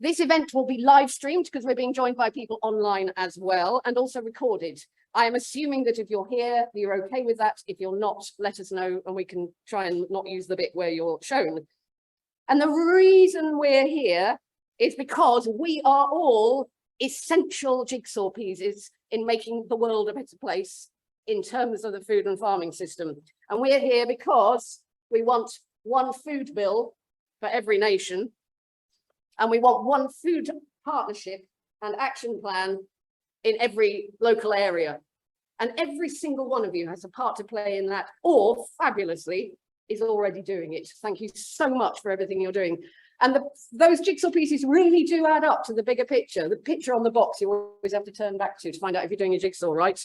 This event will be live streamed because we're being joined by people online as well, and also recorded. I am assuming that if you're here, you're okay with that. If you're not, let us know and we can try and not use the bit where you're shown. And the reason we're here is because we are all essential jigsaw pieces in making the world a better place in terms of the food and farming system. And we're here because we want one food bill for every nation. And we want one food partnership and action plan in every local area. And every single one of you has a part to play in that, or fabulously is already doing it. Thank you so much for everything you're doing. And those jigsaw pieces really do add up to the bigger picture. The picture on the box you always have to turn back to find out if you're doing a jigsaw right.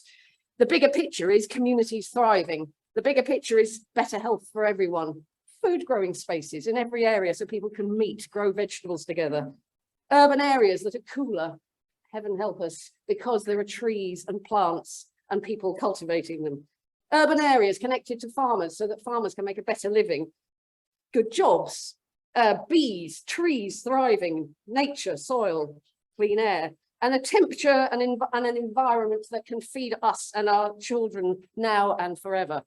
The bigger picture is communities thriving. The bigger picture is better health for everyone. Food growing spaces in every area so people can meet, grow vegetables together. Urban areas that are cooler, heaven help us, because there are trees and plants and people cultivating them. Urban areas connected to farmers so that farmers can make a better living. Good jobs, bees, trees thriving, nature, soil, clean air, and a temperature and an environment that can feed us and our children now and forever.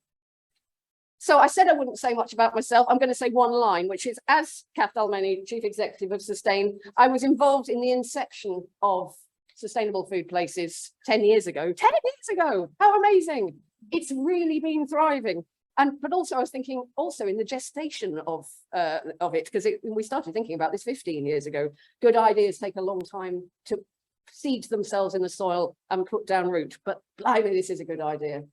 So I said I wouldn't say much about myself. I'm going to say one line, which is, as Kath Dalmeny, Chief Executive of Sustain, I was involved in the inception of Sustainable Food Places 10 years ago. 10 years ago! How amazing! It's really been thriving. But also I was thinking also in the gestation of it, because we started thinking about this 15 years ago. Good ideas take a long time to seed themselves in the soil and put down root. But blimey, this is a good idea.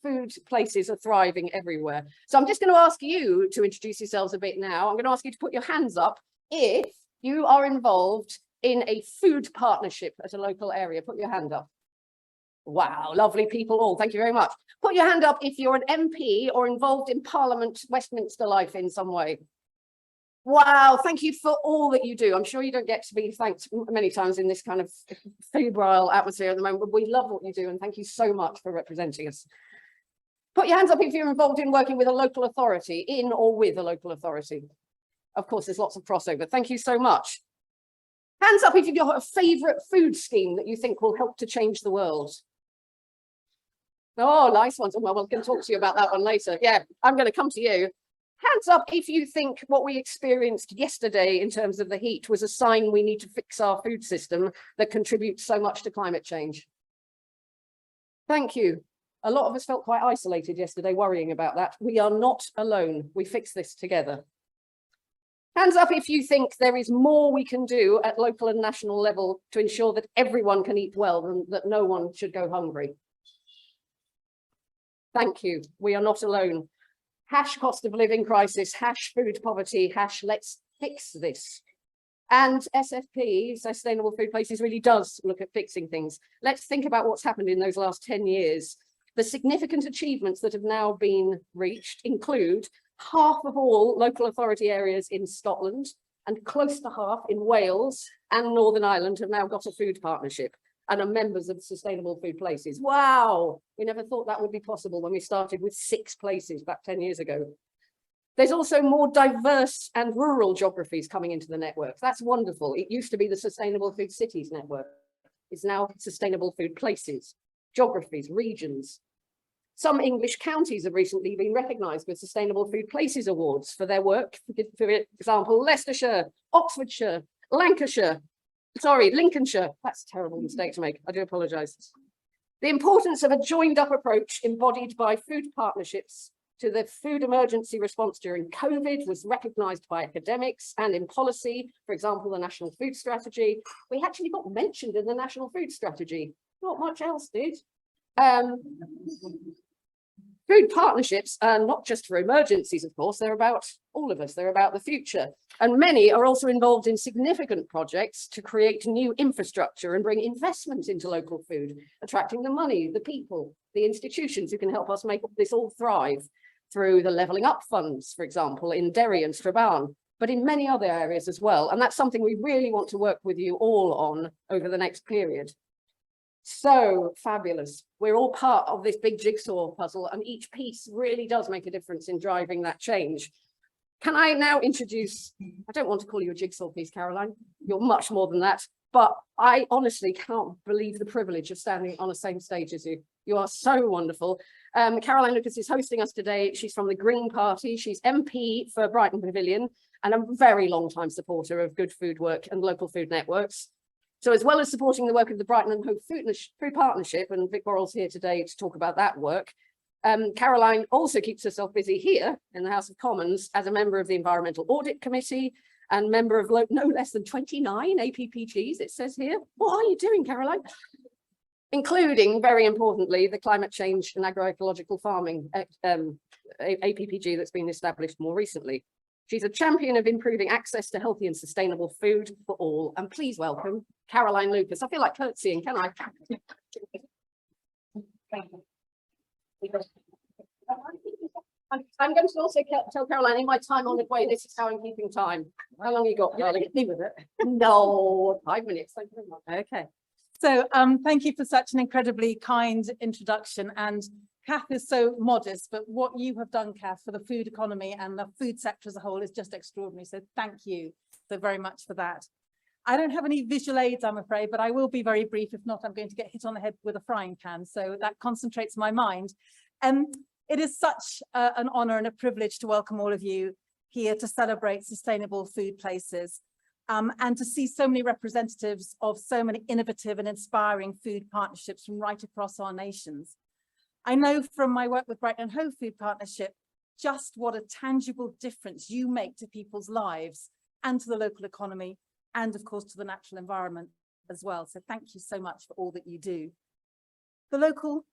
Food places are thriving everywhere. So I'm just going to ask you to introduce yourselves a bit now. I'm going to ask you to put your hands up if you are involved in a food partnership at a local area. Put your hand up. Wow, lovely people all. Thank you very much. Put your hand up if you're an MP or involved in Parliament, Westminster life in some way. Wow, thank you for all that you do. I'm sure you don't get to be thanked many times in this kind of febrile atmosphere at the moment, but we love what you do and thank you so much for representing us. Put your hands up if you're involved in working with a local authority, in or with a local authority. Of course, there's lots of crossover. Thank you so much. Hands up if you've got a favourite food scheme that you think will help to change the world. Oh, nice ones. Well, we're going to talk to you about that one later. Yeah, I'm going to come to you. Hands up if you think what we experienced yesterday in terms of the heat was a sign we need to fix our food system that contributes so much to climate change. Thank you. A lot of us felt quite isolated yesterday, worrying about that. We are not alone. We fix this together. Hands up if you think there is more we can do at local and national level to ensure that everyone can eat well and that no one should go hungry. Thank you. We are not alone. Hash cost of living crisis, hash food poverty, hash let's fix this. And SFP, Sustainable Food Places, really does look at fixing things. Let's think about what's happened in those last 10 years. The significant achievements that have now been reached include half of all local authority areas in Scotland and close to half in Wales and Northern Ireland have now got a food partnership and are members of Sustainable Food Places. Wow, we never thought that would be possible when we started with 6 places back 10 years ago. There's also more diverse and rural geographies coming into the network. That's wonderful. It used to be the Sustainable Food Cities network. It's now Sustainable Food Places, geographies, regions. Some English counties have recently been recognised with Sustainable Food Places awards for their work. For example, Leicestershire, Oxfordshire, Lincolnshire. That's a terrible mistake to make. I do apologise. The importance of a joined up approach embodied by food partnerships to the food emergency response during COVID was recognised by academics and in policy. For example, the National Food Strategy. We actually got mentioned in the National Food Strategy. Not much else did. Food partnerships are not just for emergencies, of course, they're about all of us, they're about the future. And many are also involved in significant projects to create new infrastructure and bring investment into local food, attracting the money, the people, the institutions who can help us make this all thrive through the Levelling Up funds, for example, in Derry and Strabane, but in many other areas as well. And that's something we really want to work with you all on over the next period. So fabulous. We're all part of this big jigsaw puzzle and each piece really does make a difference in driving that change. Can I now introduce, I don't want to call you a jigsaw piece, Caroline, you're much more than that, but I honestly can't believe the privilege of standing on the same stage as you. You are so wonderful. Caroline Lucas is hosting us today. She's from the Green Party. She's MP for Brighton Pavilion and a very long time supporter of good food work and local food networks. So as well as supporting the work of the Brighton and Hove Food Partnership, and Vic Borrell's here today to talk about that work, Caroline also keeps herself busy here in the House of Commons as a member of the Environmental Audit Committee and member of no less than 29 APPGs, it says here. What are you doing, Caroline? Including, very importantly, the Climate Change and Agroecological Farming APPG that's been established more recently. She's a champion of improving access to healthy and sustainable food for all. And please welcome Caroline Lucas. I feel like curtsying, can I? I'm going to also tell Caroline in my time-honoured way, this is how I'm keeping time. How long you got, darling? Hit me with it. No, 5 minutes. Thank you very much. Okay. So thank you for such an incredibly kind introduction. And Kath is so modest, but what you have done, Kath, for the food economy and the food sector as a whole is just extraordinary. So thank you so very much for that. I don't have any visual aids, I'm afraid, but I will be very brief. If not, I'm going to get hit on the head with a frying pan. So that concentrates my mind. It is such an honour and a privilege to welcome all of you here to celebrate sustainable food places and to see so many representatives of so many innovative and inspiring food partnerships from right across our nations. I know from my work with Brighton and Hove Food Partnership just what a tangible difference you make to people's lives and to the local economy and of course to the natural environment as well. So thank you so much for all that you do. The local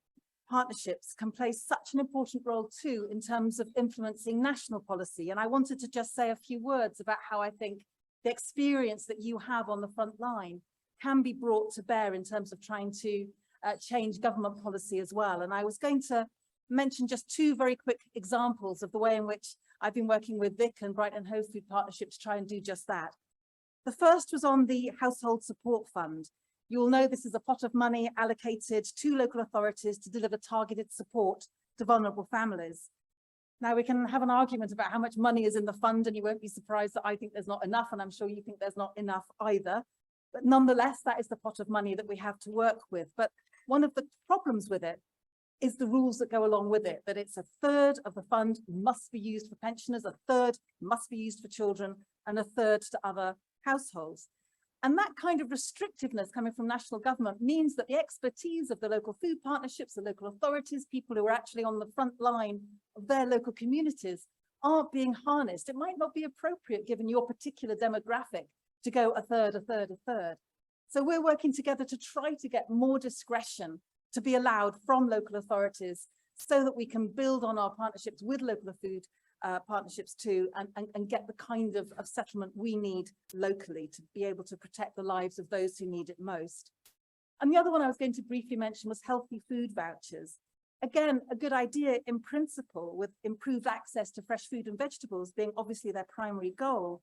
partnerships can play such an important role too in terms of influencing national policy. And I wanted to just say a few words about how I think the experience that you have on the front line can be brought to bear in terms of trying to change government policy as well. And I was going to mention just two very quick examples of the way in which I've been working with Vic and Brighton and Hove Food Partnership to try and do just that. The first was on the Household Support Fund. You'll know this is a pot of money allocated to local authorities to deliver targeted support to vulnerable families. Now we can have an argument about how much money is in the fund, and you won't be surprised that I think there's not enough, and I'm sure you think there's not enough either. But nonetheless, that is the pot of money that we have to work with. But one of the problems with it is the rules that go along with it, that it's a third of the fund must be used for pensioners, a third must be used for children, and a third to other households. And that kind of restrictiveness coming from national government means that the expertise of the local food partnerships, the local authorities, people who are actually on the front line of their local communities aren't being harnessed. It might not be appropriate given your particular demographic to go a third, a third, a third. So we're working together to try to get more discretion to be allowed from local authorities so that we can build on our partnerships with local food partnerships too and get the kind of settlement we need locally to be able to protect the lives of those who need it most. And the other one I was going to briefly mention was healthy food vouchers. Again, a good idea in principle, with improved access to fresh food and vegetables being obviously their primary goal.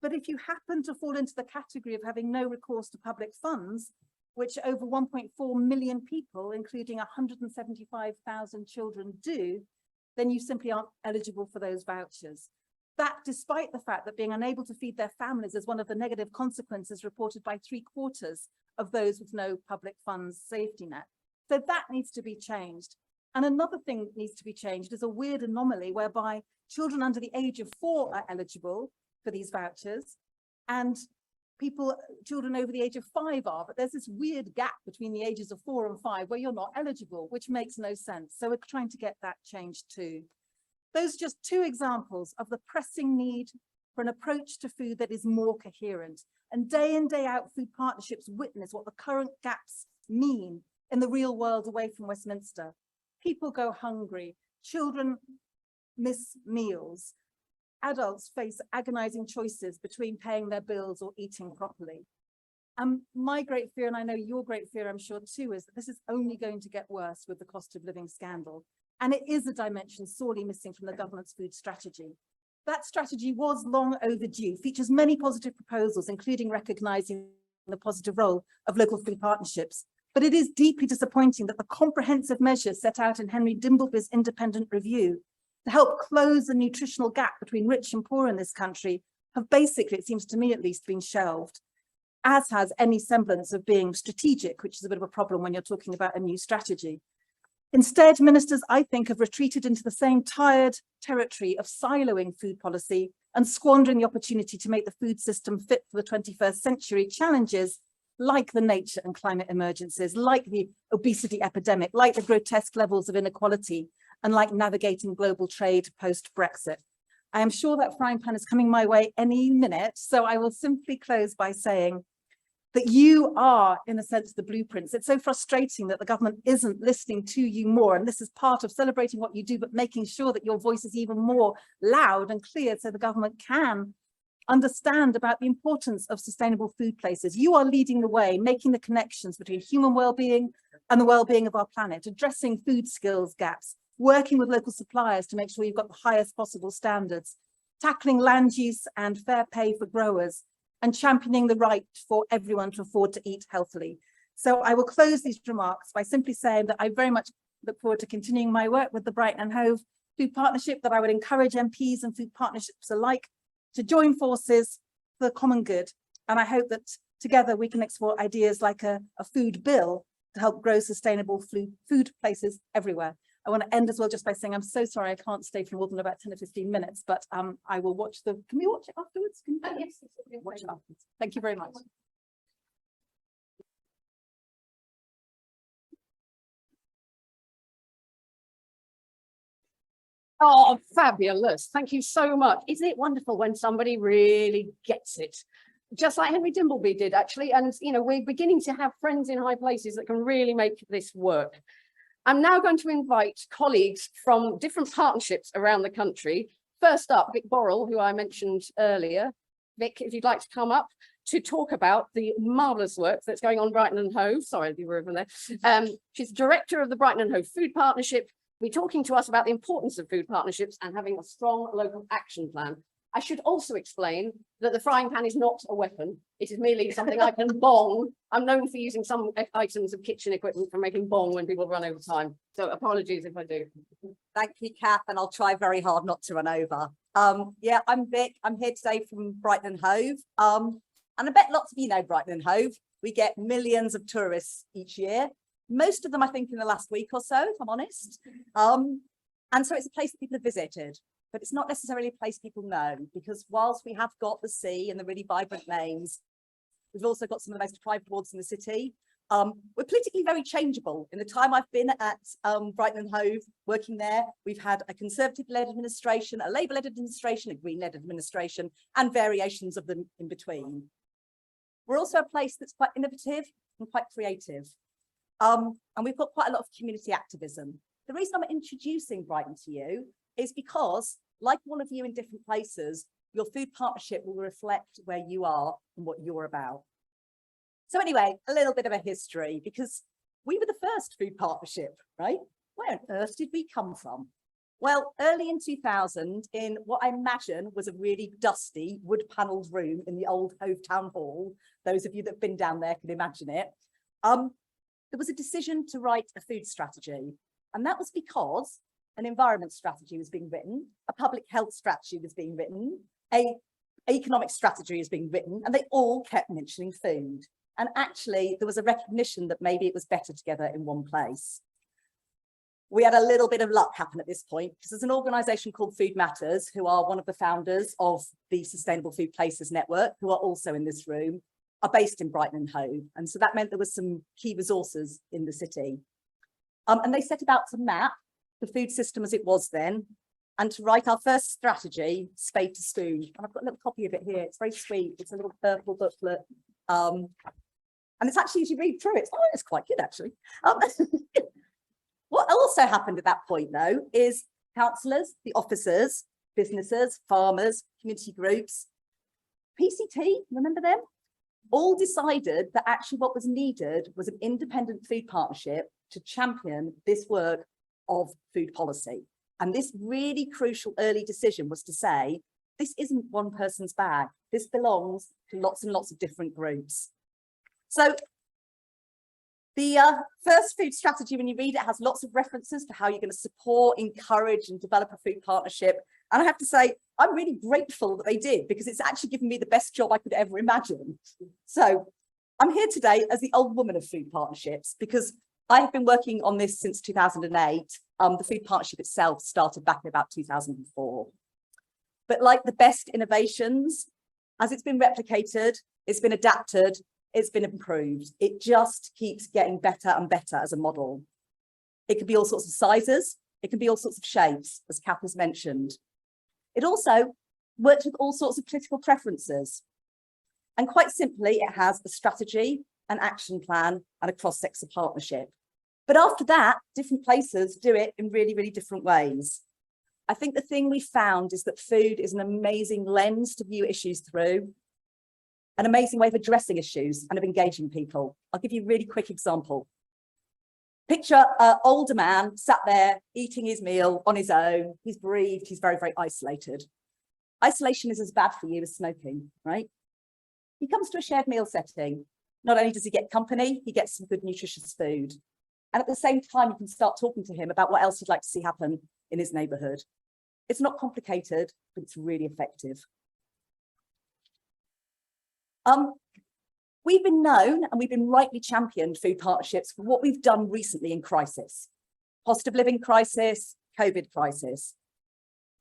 But if you happen to fall into the category of having no recourse to public funds, which over 1.4 million people, including 175,000 children do, then you simply aren't eligible for those vouchers. That despite the fact that being unable to feed their families is one of the negative consequences reported by 3/4 of those with no public funds safety net. So that needs to be changed. And another thing that needs to be changed is a weird anomaly whereby children under the age of 4 are eligible for these vouchers and children over the age of 5 are, but there's this weird gap between the ages of 4 and 5 where you're not eligible, which makes no sense. So we're trying to get that changed too. Those are just two examples of the pressing need for an approach to food that is more coherent. And day in, day out, food partnerships witness what the current gaps mean in the real world away from Westminster. People go hungry, children miss meals, adults face agonizing choices between paying their bills or eating properly. My great fear, and I know your great fear, I'm sure too, is that this is only going to get worse with the cost of living scandal. And it is a dimension sorely missing from the government's food strategy. That strategy was long overdue, features many positive proposals, including recognizing the positive role of local food partnerships. But it is deeply disappointing that the comprehensive measures set out in Henry Dimbleby's independent review to help close the nutritional gap between rich and poor in this country have basically, it seems to me at least, been shelved, as has any semblance of being strategic, which is a bit of a problem when you're talking about a new strategy. Instead, ministers, I think, have retreated into the same tired territory of siloing food policy and squandering the opportunity to make the food system fit for the 21st century challenges like the nature and climate emergencies, like the obesity epidemic, like the grotesque levels of inequality, and like navigating global trade post-Brexit. I am sure that frying pan is coming my way any minute, so I will simply close by saying that you are, in a sense, the blueprints. It's so frustrating that the government isn't listening to you more, and this is part of celebrating what you do, but making sure that your voice is even more loud and clear so the government can understand about the importance of sustainable food places. You are leading the way, making the connections between human well-being and the well-being of our planet, addressing food skills gaps, working with local suppliers to make sure you've got the highest possible standards, tackling land use and fair pay for growers, and championing the right for everyone to afford to eat healthily. So I will close these remarks by simply saying that I very much look forward to continuing my work with the Brighton and Hove Food Partnership, that I would encourage MPs and food partnerships alike to join forces for the common good. And I hope that together we can explore ideas like a food bill to help grow sustainable food places everywhere. I want to end as well just by saying I'm so sorry I can't stay for more than about 10 or 15 minutes, but I will watch the, can we watch it afterwards? Can you Yes. watch it afterwards? Thank you very much. Oh, fabulous. Thank you so much. Isn't it wonderful when somebody really gets it? Just like Henry Dimbleby did, actually. And, you know, we're beginning to have friends in high places that can really make this work. I'm now going to invite colleagues from different partnerships around the country. First up, Vic Borrell, who I mentioned earlier. Vic, if you'd like to come up to talk about the marvellous work that's going on Brighton and Hove. Sorry, you were over there. She's director of the Brighton and Hove Food Partnership. We're talking to us about the importance of food partnerships and having a strong local action plan. I should also explain that the frying pan is not a weapon. It is merely something I can bong. I'm known for using some items of kitchen equipment for making bong when people run over time. So apologies if I do. Thank you, Kath, and I'll try very hard not to run over. Yeah, I'm Vic. I'm here today from Brighton and Hove. And I bet lots of you know Brighton and Hove. We get millions of tourists each year. Most of them, I think, in the last week or so, if I'm honest. And so it's a place that people have visited. But it's not necessarily a place people know, because whilst we have got the sea and the really vibrant lanes, we've also got some of the most deprived wards in the city. We're politically very changeable. In the time I've been at Brighton and Hove, working there, we've had a Conservative-led administration, a Labour-led administration, a Green-led administration, and variations of them in between. We're also a place that's quite innovative and quite creative. And we've got quite a lot of community activism. The reason I'm introducing Brighton to you is because, like all of you in different places, your food partnership will reflect where you are and what you're about. So anyway, a little bit of a history, because we were the first food partnership, right? Where on earth did we come from? Well, early in 2000, in what I imagine was a really dusty wood-panelled room in the old Hove Town Hall, those of you that have been down there can imagine it, there was a decision to write a food strategy. And that was because an environment strategy was being written, a public health strategy was being written, an economic strategy was being written, and they all kept mentioning food. And actually, there was a recognition that maybe it was better together in one place. We had a little bit of luck happen at this point, because there's an organisation called Food Matters, who are one of the founders of the Sustainable Food Places Network, who are also in this room, are based in Brighton and Hove. And so that meant there was some key resources in the city. And they set about to map the food system as it was then, and to write our first strategy, Spade to Spoon. And I've got a little copy of it here. It's very sweet. It's a little purple booklet. And it's actually, as you read through it, it's quite good, actually. What also happened at that point, though, is councillors, the officers, businesses, farmers, community groups, PCT, remember them? All decided that actually what was needed was an independent food partnership to champion this work of food policy. And this really crucial early decision was to say, this isn't one person's bag. This belongs to lots and lots of different groups. So The first food strategy, when you read it, has lots of references to how you're going to support, encourage and develop a food partnership. And I have to say, I'm really grateful that they did, because it's actually given me the best job I could ever imagine. So I'm here today as the old woman of food partnerships, because I have been working on this since 2008. The food partnership itself started back in about 2004. But like the best innovations, as it's been replicated, it's been adapted, it's been improved. It just keeps getting better and better as a model. It can be all sorts of sizes. It can be all sorts of shapes, as Kath has mentioned. It also works with all sorts of political preferences. And quite simply, it has a strategy, an action plan, and a cross-sector partnership. But after that, different places do it in really, really different ways. I think the thing we found is that food is an amazing lens to view issues through, an amazing way of addressing issues and of engaging people. I'll give you a really quick example. Picture an older man sat there eating his meal on his own. He's bereaved, he's very, very isolated. Isolation is as bad for you as smoking, right? He comes to a shared meal setting. Not only does he get company, he gets some good nutritious food. And at the same time, you can start talking to him about what else he'd like to see happen in his neighbourhood. It's not complicated, but it's really effective. We've been known and we've been rightly championed food partnerships for what we've done recently in crisis. Cost of living crisis, COVID crisis.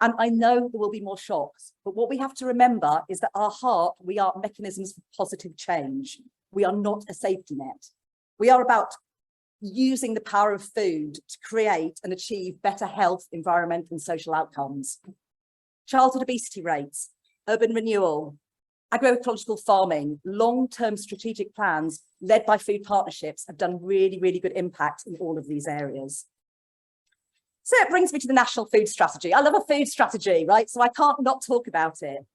And I know there will be more shocks, but what we have to remember is that at our heart, we are mechanisms for positive change. We are not a safety net. We are about using the power of food to create and achieve better health, environment and social outcomes. Childhood obesity rates, urban renewal, agroecological farming, long-term strategic plans led by food partnerships have done really, really good impact in all of these areas. So it brings me to the National Food Strategy. I love a food strategy, right? So I can't not talk about it.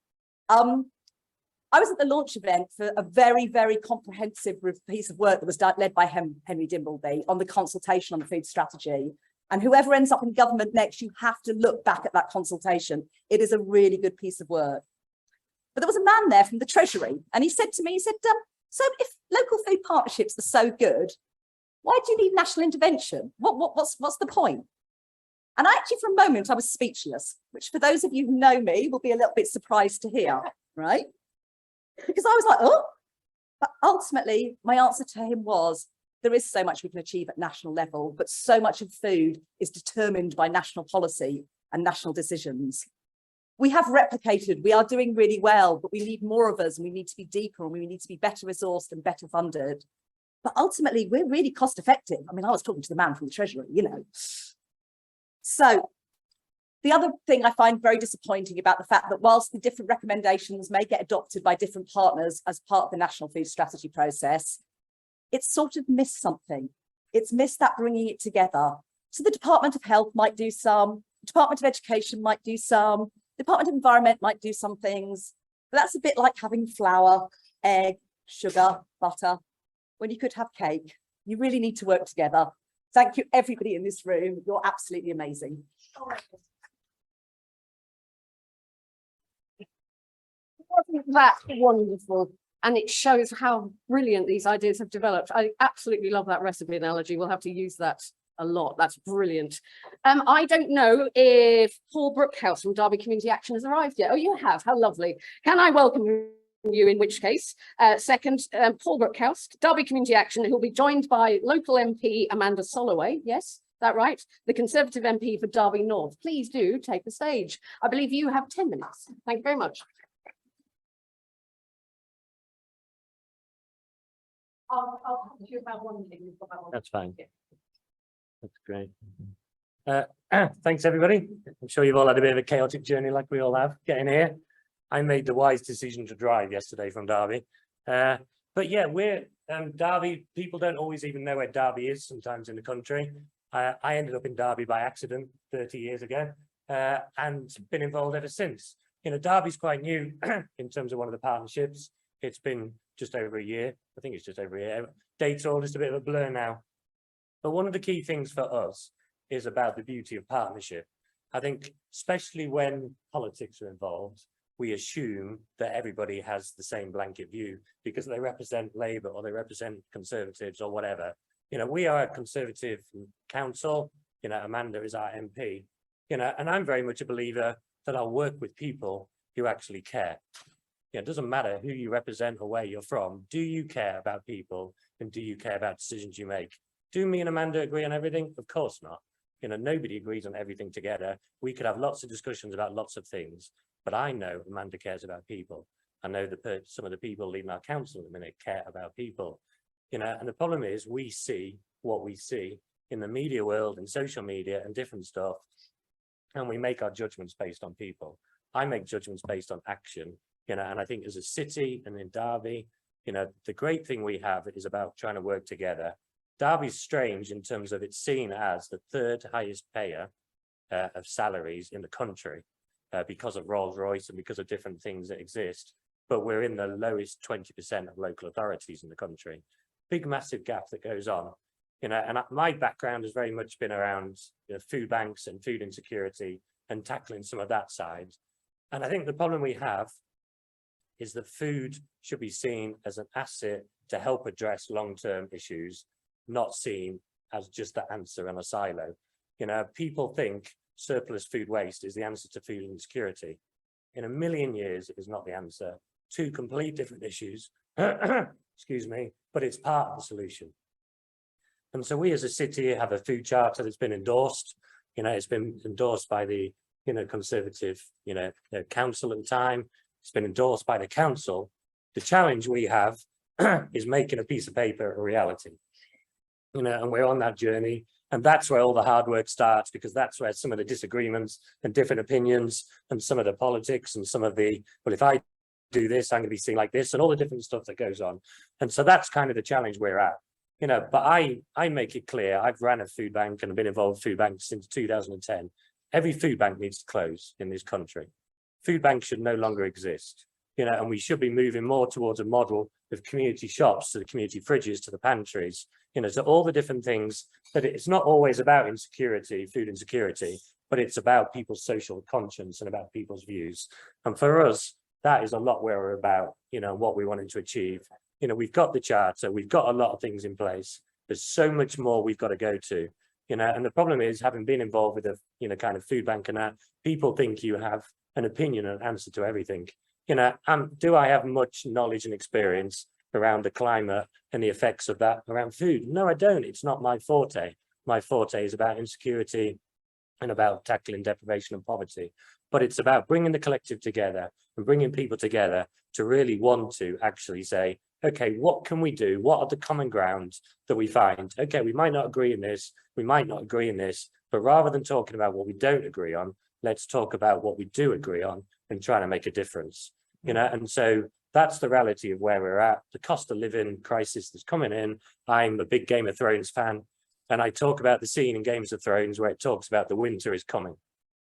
I was at the launch event for a very, very comprehensive piece of work that was led by Henry Dimbleby on the consultation on the food strategy. And whoever ends up in government next, you have to look back at that consultation. It is a really good piece of work. But there was a man there from the Treasury, and he said to me, he said, so if local food partnerships are so good, why do you need national intervention? What's the point? And actually, for a moment, I was speechless, which for those of you who know me will be a little bit surprised to hear, right? Because I was like, oh, but ultimately, my answer to him was, there is so much we can achieve at national level, but so much of food is determined by national policy and national decisions. We have replicated, we are doing really well, but we need more of us and we need to be deeper and we need to be better resourced and better funded. But ultimately, we're really cost effective. I mean, I was talking to the man from the Treasury, you know. So the other thing I find very disappointing about the fact that whilst the different recommendations may get adopted by different partners as part of the National Food Strategy process, it's sort of missed something. It's missed that bringing it together. So the Department of Health might do some, the Department of Education might do some, the Department of Environment might do some things, but that's a bit like having flour, egg, sugar, butter, when you could have cake. You really need to work together. Thank you, everybody in this room. You're absolutely amazing. Wasn't that wonderful? And it shows how brilliant these ideas have developed. I absolutely love that recipe analogy. We'll have to use that a lot. That's brilliant. I don't know if Paul Brookhouse from Derby Community Action has arrived yet. Oh, you have. How lovely. Can I welcome you, in which case? Second, Paul Brookhouse, Derby Community Action, who will be joined by local MP Amanda Soloway. Yes, is that right? The Conservative MP for Derby North. Please do take the stage. I believe you have 10 minutes. Thank you very much. I'll talk to you about one thing. That's fine. That's great. Thanks, everybody. I'm sure you've all had a bit of a chaotic journey like we all have getting here. I made the wise decision to drive yesterday from Derby. But yeah, we're Derby. People don't always even know where Derby is sometimes in the country. I ended up in Derby by accident 30 years ago and been involved ever since. You know, Derby's quite new in terms of one of the partnerships. It's been just over a year. I think it's just over a year. Dates are all just a bit of a blur now. But one of the key things for us is about the beauty of partnership. I think, especially when politics are involved, we assume that everybody has the same blanket view because they represent Labour or they represent Conservatives or whatever. You know, we are a Conservative council, you know, Amanda is our MP, you know, and I'm very much a believer that I'll work with people who actually care. You know, it doesn't matter who you represent or where you're from. Do you care about people and do you care about decisions you make? Do me and Amanda agree on everything? Of course not. You know, nobody agrees on everything together. We could have lots of discussions about lots of things, but I know Amanda cares about people. I know that some of the people leading our council at the minute care about people. You know, and the problem is we see what we see in the media world and social media and different stuff, and we make our judgments based on people. I make judgments based on action, you know, and I think as a city and in Derby, you know, the great thing we have is about trying to work together. Derby's strange in terms of it's seen as the third highest payer of salaries in the country because of Rolls-Royce and because of different things that exist, but we're in the lowest 20% of local authorities in the country. Big, massive gap that goes on, you know, and my background has very much been around, you know, food banks and food insecurity and tackling some of that side. And I think the problem we have is that food should be seen as an asset to help address long-term issues, not seen as just the answer in a silo. You know, people think surplus food waste is the answer to food insecurity. In a million years, it is not the answer. Two complete different issues, excuse me, but it's part of the solution. And so we as a city have a food charter that's been endorsed. You know, it's been endorsed by the, you know, Conservative, you know, council at the time. It's been endorsed by the council. The challenge we have is making a piece of paper a reality. You know, and we're on that journey. And that's where all the hard work starts, because that's where some of the disagreements and different opinions and some of the politics and some of the, well, if I do this, I'm going to be seen like this, and all the different stuff that goes on. And so that's kind of the challenge we're at. You know, but I make it clear, I've ran a food bank and I've been involved in food banks since 2010. Every food bank needs to close in this country. Food banks should no longer exist, you know, and we should be moving more towards a model of community shops, to the community fridges, to the pantries, you know, to all the different things that it's not always about insecurity, food insecurity, but it's about people's social conscience and about people's views. And for us, that is a lot where we're about, you know, what we wanted to achieve. You know, we've got the charter, we've got a lot of things in place. There's so much more we've got to go to, you know, and the problem is, having been involved with a, you know, kind of food bank and that, people think you have an opinion and an answer to everything. You know, do I have much knowledge and experience around the climate and the effects of that around food? No, I don't. It's not my forte. My forte is about insecurity and about tackling deprivation and poverty. But it's about bringing the collective together and bringing people together to really want to actually say, okay, what can we do? What are the common grounds that we find? Okay, we might not agree in this, we might not agree in this, but rather than talking about what we don't agree on, let's talk about what we do agree on and try to make a difference. You know, and so that's the reality of where we're at. The cost of living crisis that's coming in. I'm a big Game of Thrones fan, and I talk about the scene in Games of Thrones where it talks about the winter is coming.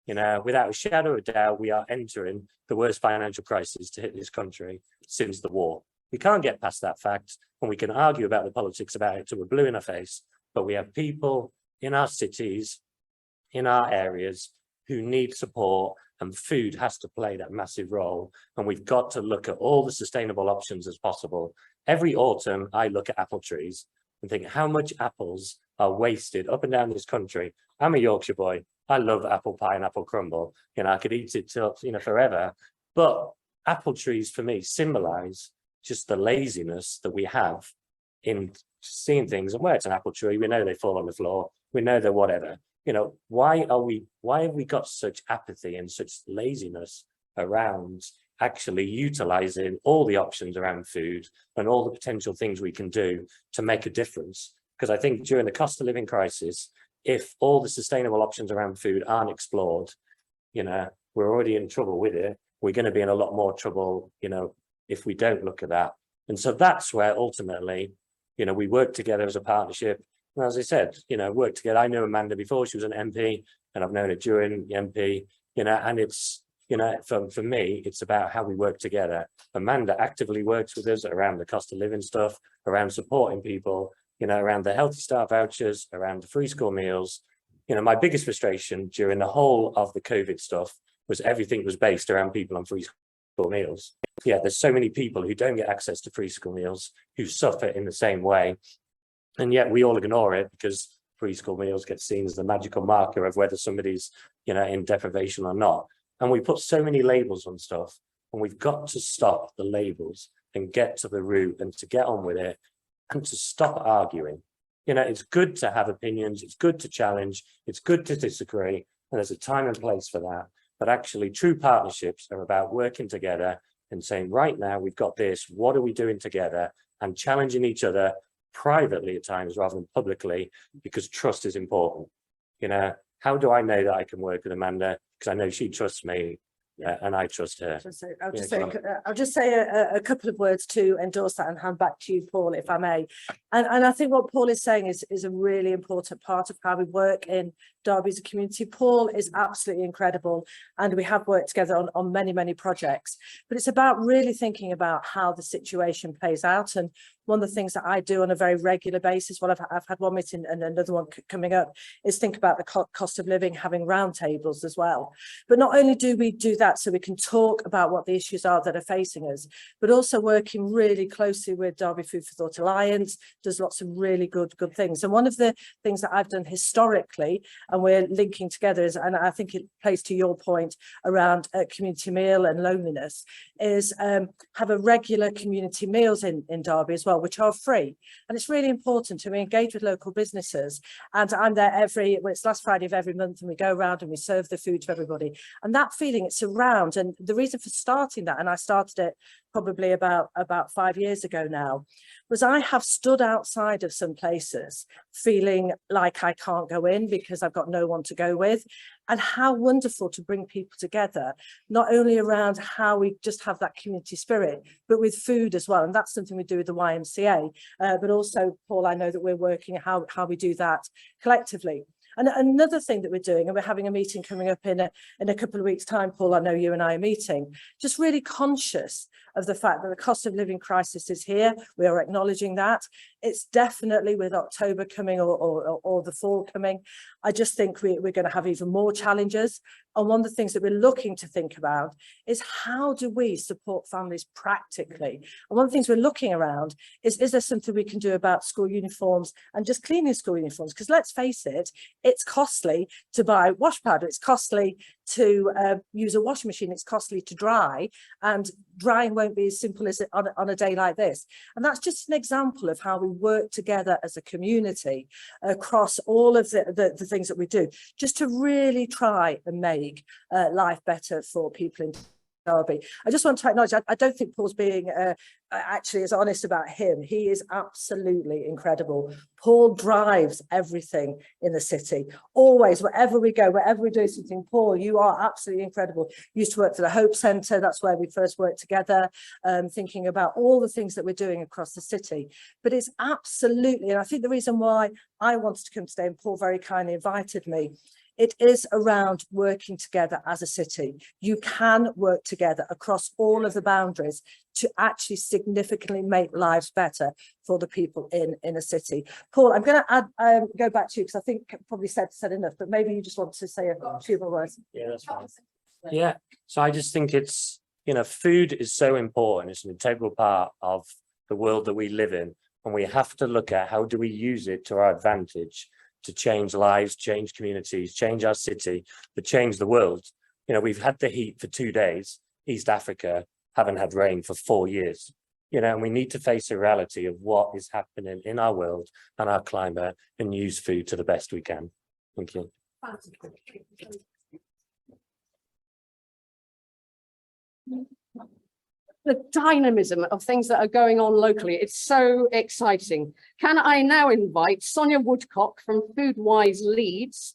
You know, without a shadow of a doubt, we are entering the worst financial crisis to hit this country since the war. We can't get past that fact, and we can argue about the politics about it till we're blue in the face, but we have people in our cities, in our areas, who need support, and food has to play that massive role. And we've got to look at all the sustainable options as possible. Every autumn, I look at apple trees and think how much apples are wasted up and down this country. I'm a Yorkshire boy. I love apple pie and apple crumble. You know, I could eat it till, you know, forever. But apple trees for me symbolize just the laziness that we have in seeing things. And where it's an apple tree, we know they fall on the floor. We know they're whatever. You know, why have we got such apathy and such laziness around actually utilizing all the options around food and all the potential things we can do to make a difference? Because I think during the cost of living crisis, if all the sustainable options around food aren't explored, you know, we're already in trouble with it. We're going to be in a lot more trouble, you know, if we don't look at that. And so that's where ultimately, you know, we work together as a partnership. And as I said, you know, work together. I knew Amanda before she was an MP, and I've known her during the MP, you know, and it's, you know, for me, it's about how we work together. Amanda actively works with us around the cost of living stuff, around supporting people, you know, around the Healthy Start vouchers, around the free school meals. You know, my biggest frustration during the whole of the COVID stuff was everything was based around people on free school meals. Yeah, there's so many people who don't get access to free school meals, who suffer in the same way. And yet we all ignore it because preschool meals get seen as the magical marker of whether somebody's, in deprivation or not. And we put so many labels on stuff, and we've got to stop the labels and get to the root and to get on with it and to stop arguing. It's good to have opinions, it's good to challenge, it's good to disagree, and there's a time and place for that. But actually, true partnerships are about working together and saying, right now, we've got this, what are we doing together? And challenging each other privately at times rather than publicly, because trust is important. How do I know that I can work with Amanda? Because I know she trusts me, and I trust her. I'll just say a couple of words to endorse that and hand back to you, Paul, if I may. And I think what Paul is saying is a really important part of how we work in Derby as a community. Paul is absolutely incredible, and we have worked together on many projects, but it's about really thinking about how the situation plays out. And one of the things that I do on a very regular basis, well, I've had one meeting and another one coming up, is think about the cost of living, having roundtables as well. But not only do we do that so we can talk about what the issues are that are facing us, but also working really closely with Derby Food for Thought Alliance, does lots of really good things. And one of the things that I've done historically, and we're linking together, is, and I think it plays to your point around community meal and loneliness, is have a regular community meals in Derby as well, which are free. And it's really important to engage with local businesses. And I'm there it's last Friday of every month, and we go around and we serve the food to everybody. And that feeling, it's around. And the reason for starting that, and I started it probably about 5 years ago now, was I have stood outside of some places feeling like I can't go in because I've got no one to go with. And how wonderful to bring people together, not only around how we just have that community spirit, but with food as well. And that's something we do with the YMCA, but also, Paul, I know that we're working how we do that collectively. And another thing that we're doing, and we're having a meeting coming up in a couple of weeks' time, Paul, I know you and I are meeting, just really conscious of the fact that the cost of living crisis is here. We are acknowledging that. It's definitely, with October coming or the fall coming, I just think we're going to have even more challenges. And one of the things that we're looking to think about is, how do we support families practically? And one of the things we're looking around is there something we can do about school uniforms and just cleaning school uniforms? Because let's face it, it's costly to buy wash powder, it's costly to use a washing machine, it's costly to dry, and drying won't be as simple as it on a day like this. And that's just an example of how we work together as a community across all of the things that we do, just to really try and make life better for people in Derby. I just want to acknowledge, I don't think Paul's being actually as honest about him. He is absolutely incredible. Paul drives everything in the city, always, wherever we go, wherever we do something. Paul, you are absolutely incredible. You used to work for the Hope Centre, that's where we first worked together, thinking about all the things that we're doing across the city. But it's absolutely, and I think the reason why I wanted to come today, and Paul very kindly invited me, it is around working together as a city. You can work together across all of the boundaries to actually significantly make lives better for the people in a city. Paul, I'm going to go back to you, because I think I probably said enough, but maybe you just want to say a few more words. Yeah, that's fine. Yeah, so I just think it's, food is so important. It's an integral part of the world that we live in, and we have to look at how do we use it to our advantage to change lives, change communities, change our city, but change the world. We've had the heat for 2 days. East Africa haven't had rain for 4 years. And we need to face the reality of what is happening in our world and our climate, and use food to the best we can. Thank you. The dynamism of things that are going on locally, it's so exciting. Can I now invite Sonia Woodcock from Foodwise Leeds,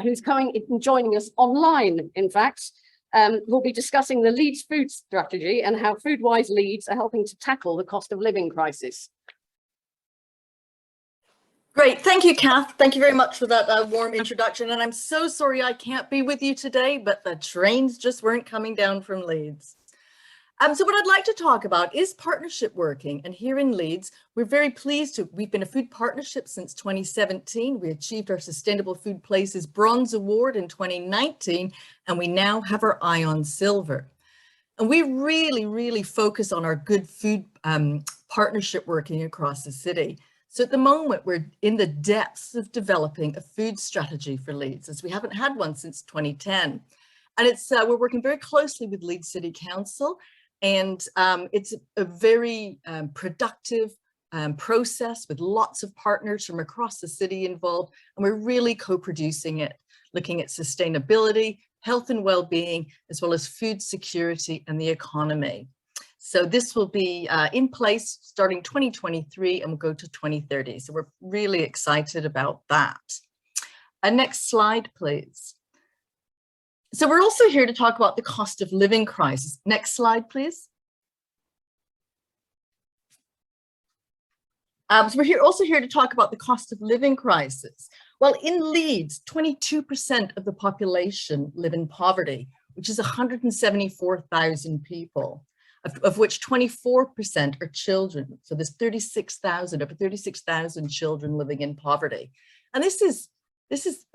who's coming and joining us online, in fact. We'll be discussing the Leeds food strategy and how Foodwise Leeds are helping to tackle the cost of living crisis. Great, thank you, Kath. Thank you very much for that warm introduction. And I'm so sorry I can't be with you today, but the trains just weren't coming down from Leeds. So what I'd like to talk about is partnership working. And here in Leeds, we're very pleased we've been a food partnership since 2017. We achieved our Sustainable Food Places Bronze Award in 2019, and we now have our eye on silver. And we really focus on our good food partnership working across the city. So at the moment, we're in the depths of developing a food strategy for Leeds, as we haven't had one since 2010. And it's we're working very closely with Leeds City Council, and it's a very productive process with lots of partners from across the city involved, and we're really co-producing it, looking at sustainability, health and well-being, as well as food security and the economy. So this will be in place starting 2023 and will go to 2030. So we're really excited about that. Next slide, please. So we're also here to talk about the cost of living crisis. Next slide, please. So we're also here to talk about the cost of living crisis. Well, in Leeds, 22% of the population live in poverty, which is 174,000 people, of which 24% are children. So there's 36,000 children living in poverty. And this is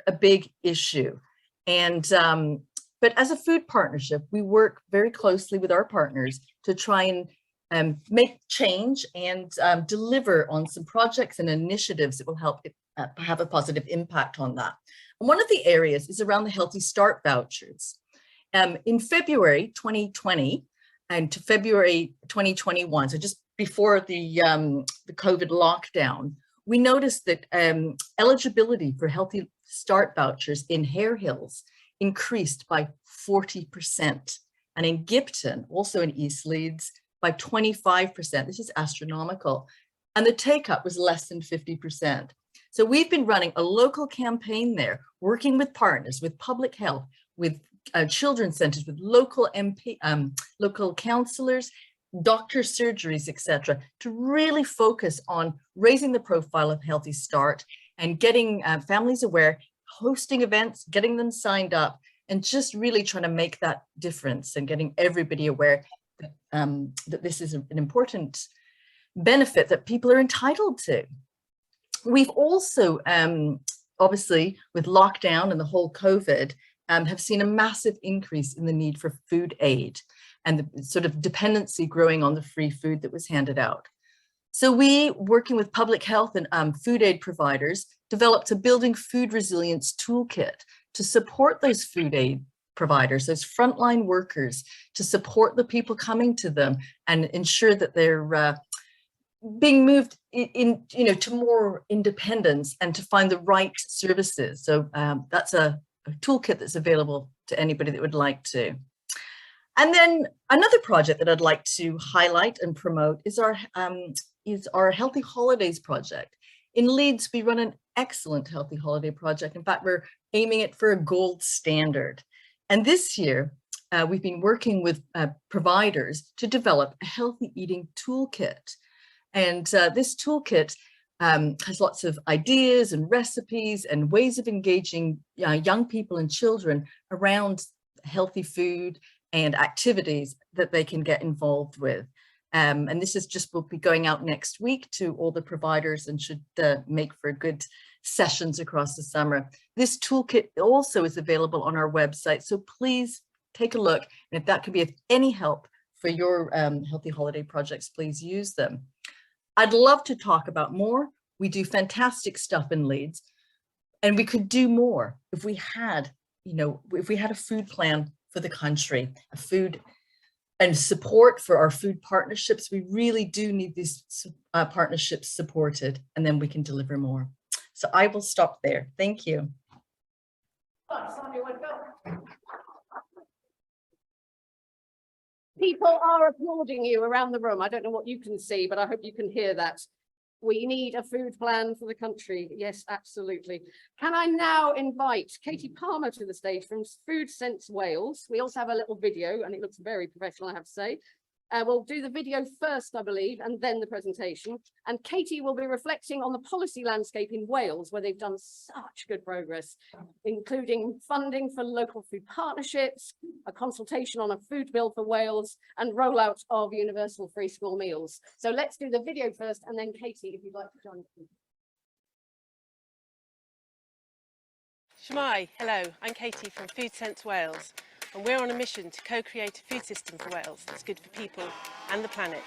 a big issue. And but as a food partnership, we work very closely with our partners to try and make change and deliver on some projects and initiatives that will help have a positive impact on that. And one of the areas is around the Healthy Start vouchers. In February 2020 and to February 2021, so just before the COVID lockdown, we noticed that eligibility for Healthy Start vouchers in Hare Hills increased by 40%. And in Gipton, also in East Leeds, by 25%. This is astronomical. And the take-up was less than 50%. So we've been running a local campaign there, working with partners, with public health, with children's centers, with local local counselors, doctor surgeries, etc., to really focus on raising the profile of Healthy Start and getting families aware, hosting events, getting them signed up, and just really trying to make that difference and getting everybody aware that this is an important benefit that people are entitled to. We've also, obviously, with lockdown and the whole COVID, have seen a massive increase in the need for food aid and the sort of dependency growing on the free food that was handed out. So we, working with public health and food aid providers, developed a Building Food Resilience Toolkit to support those food aid providers, those frontline workers, to support the people coming to them and ensure that they're being moved to more independence and to find the right services. So that's a toolkit that's available to anybody that would like to. And then another project that I'd like to highlight and promote is our Healthy Holidays project. In Leeds, we run an excellent Healthy Holiday project. In fact, we're aiming it for a gold standard. And this year, we've been working with providers to develop a healthy eating toolkit. And this toolkit has lots of ideas and recipes and ways of engaging young people and children around healthy food and activities that they can get involved with. And this is just, will be going out next week to all the providers and should make for good sessions across the summer. This toolkit also is available on our website, so please take a look. And if that could be of any help for your Healthy Holiday projects, please use them. I'd love to talk about more. We do fantastic stuff in Leeds, and we could do more if we had, if we had a food plan for the country, a food and support for our food partnerships. We really do need these partnerships supported, and then we can deliver more. So I will stop there. Thank you. People are applauding you around the room. I don't know what you can see, but I hope you can hear that. We need a food plan for the country. Yes, absolutely. Can I now invite Katie Palmer to the stage from Food Sense Wales? We also have a little video, and it looks very professional, I have to say. We'll do the video first, I believe, and then the presentation. And Katie will be reflecting on the policy landscape in Wales, where they've done such good progress, including funding for local food partnerships, a consultation on a food bill for Wales, and rollout of universal free school meals. So let's do the video first, and then Katie, if you'd like to join us. Shmai, hello, I'm Katie from Food Sense Wales, and we're on a mission to co-create a food system for Wales that's good for people and the planet.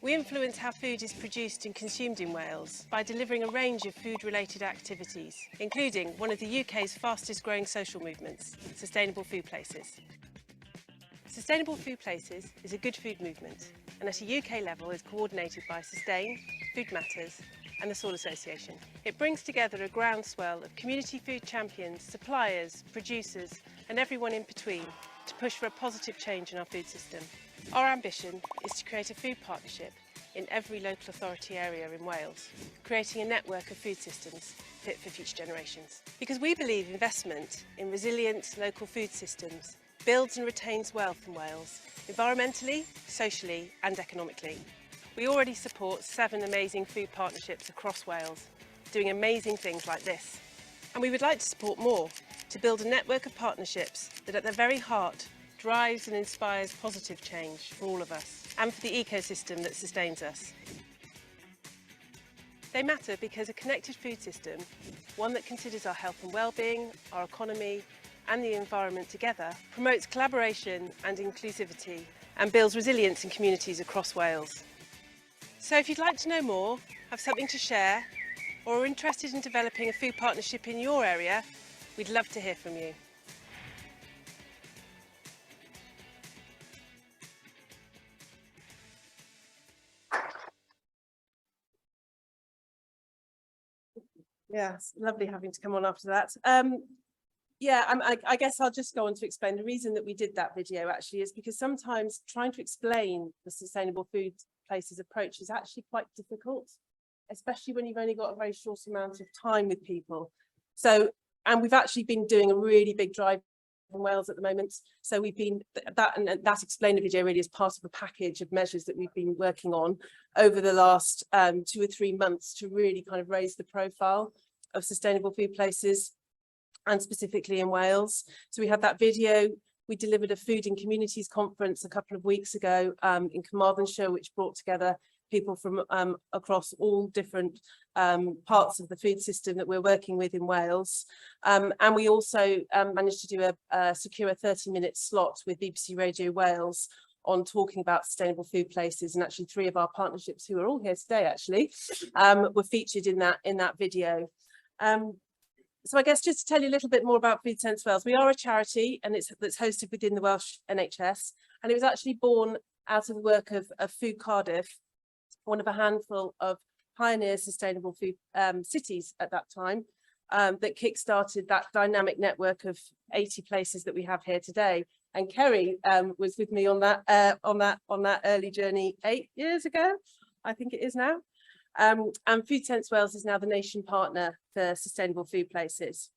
We influence how food is produced and consumed in Wales by delivering a range of food-related activities, including one of the UK's fastest-growing social movements, Sustainable Food Places. Sustainable Food Places is a good food movement and at a UK level is coordinated by Sustain, Food Matters and the Soil Association. It brings together a groundswell of community food champions, suppliers, producers and everyone in between to push for a positive change in our food system. Our ambition is to create a food partnership in every local authority area in Wales, creating a network of food systems fit for future generations. Because we believe investment in resilient local food systems builds and retains wealth in Wales, environmentally, socially and economically. We already support 7 amazing food partnerships across Wales, doing amazing things like this. And we would like to support more, to build a network of partnerships that at their very heart drives and inspires positive change for all of us and for the ecosystem that sustains us. They matter because a connected food system, one that considers our health and well-being, our economy and the environment together, promotes collaboration and inclusivity and builds resilience in communities across Wales. So if you'd like to know more, have something to share or are interested in developing a food partnership in your area, we'd love to hear from you. Yeah, it's lovely having to come on after that. I guess I'll just go on to explain the reason that we did that video actually is because sometimes trying to explain the Sustainable Food Places approach is actually quite difficult, especially when you've only got a very short amount of time with people. So, and we've actually been doing a really big drive in Wales at the moment. So we've been that explainer video really is part of a package of measures that we've been working on over the last 2 or 3 months to really kind of raise the profile of Sustainable Food Places and specifically in Wales. So we had that video. We delivered a food and communities conference a couple of weeks ago in Carmarthenshire, which brought together people from across all different parts of the food system that we're working with in Wales. And we also managed to do secure a 30-minute slot with BBC Radio Wales on talking about Sustainable Food Places, and actually 3 of our partnerships who are all here today actually were featured in that video. So I guess just to tell you a little bit more about Food Sense Wales, we are a charity and that's hosted within the Welsh NHS, and it was actually born out of the work of Food Cardiff, one of a handful of pioneer sustainable food cities at that time, that kick-started that dynamic network of 80 places that we have here today. And Kerry was with me on that early journey 8 years ago, I think it is now. And Food Sense Wales is now the nation partner for Sustainable Food Places.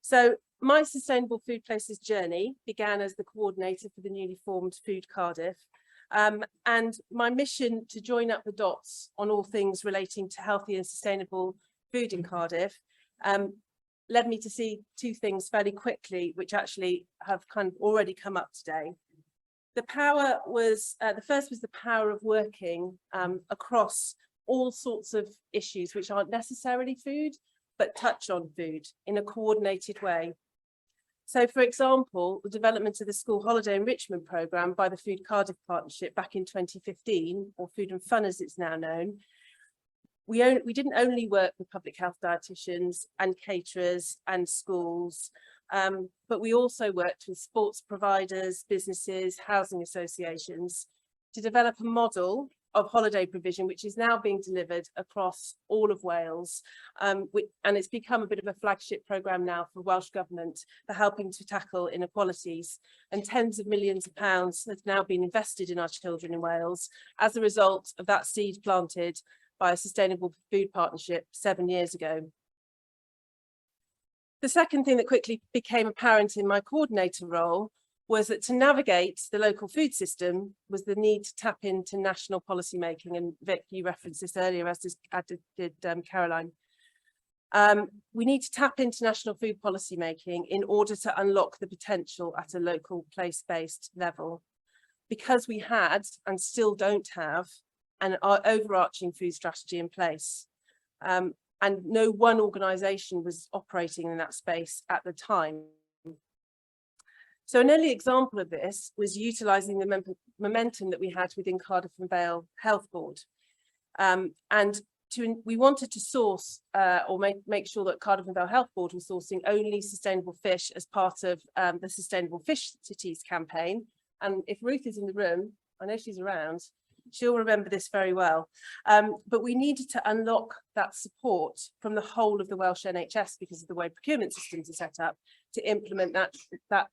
So my Sustainable Food Places journey began as the coordinator for the newly formed Food Cardiff. And my mission to join up the dots on all things relating to healthy and sustainable food in Cardiff led me to see 2 things fairly quickly, which actually have kind of already come up today. The power was, the first was the power of working across all sorts of issues which aren't necessarily food, but touch on food in a coordinated way. So, for example, the development of the school holiday enrichment programme by the Food Cardiff Partnership back in 2015, or Food and Fun as it's now known, we didn't only work with public health dietitians and caterers and schools, but we also worked with sports providers, businesses, housing associations to develop a model of holiday provision, which is now being delivered across all of Wales. And it's become a bit of a flagship programme now for Welsh Government for helping to tackle inequalities. And tens of millions of pounds have now been invested in our children in Wales as a result of that seed planted by a Sustainable Food Partnership 7 years ago. The second thing that quickly became apparent in my coordinator role was that to navigate the local food system was the need to tap into national policy making. And Vic, you referenced this earlier, as did Caroline. We need to tap into national food policy making in order to unlock the potential at a local place-based level. Because we had and still don't have an overarching food strategy in place. And no one organisation was operating in that space at the time. So an early example of this was utilising the momentum that we had within Cardiff and Vale Health Board. And we wanted to source or make sure that Cardiff and Vale Health Board was sourcing only sustainable fish as part of the Sustainable Fish Cities campaign. And if Ruth is in the room, I know she's around, she'll remember this very well. But we needed to unlock that support from the whole of the Welsh NHS because of the way procurement systems are set up to implement that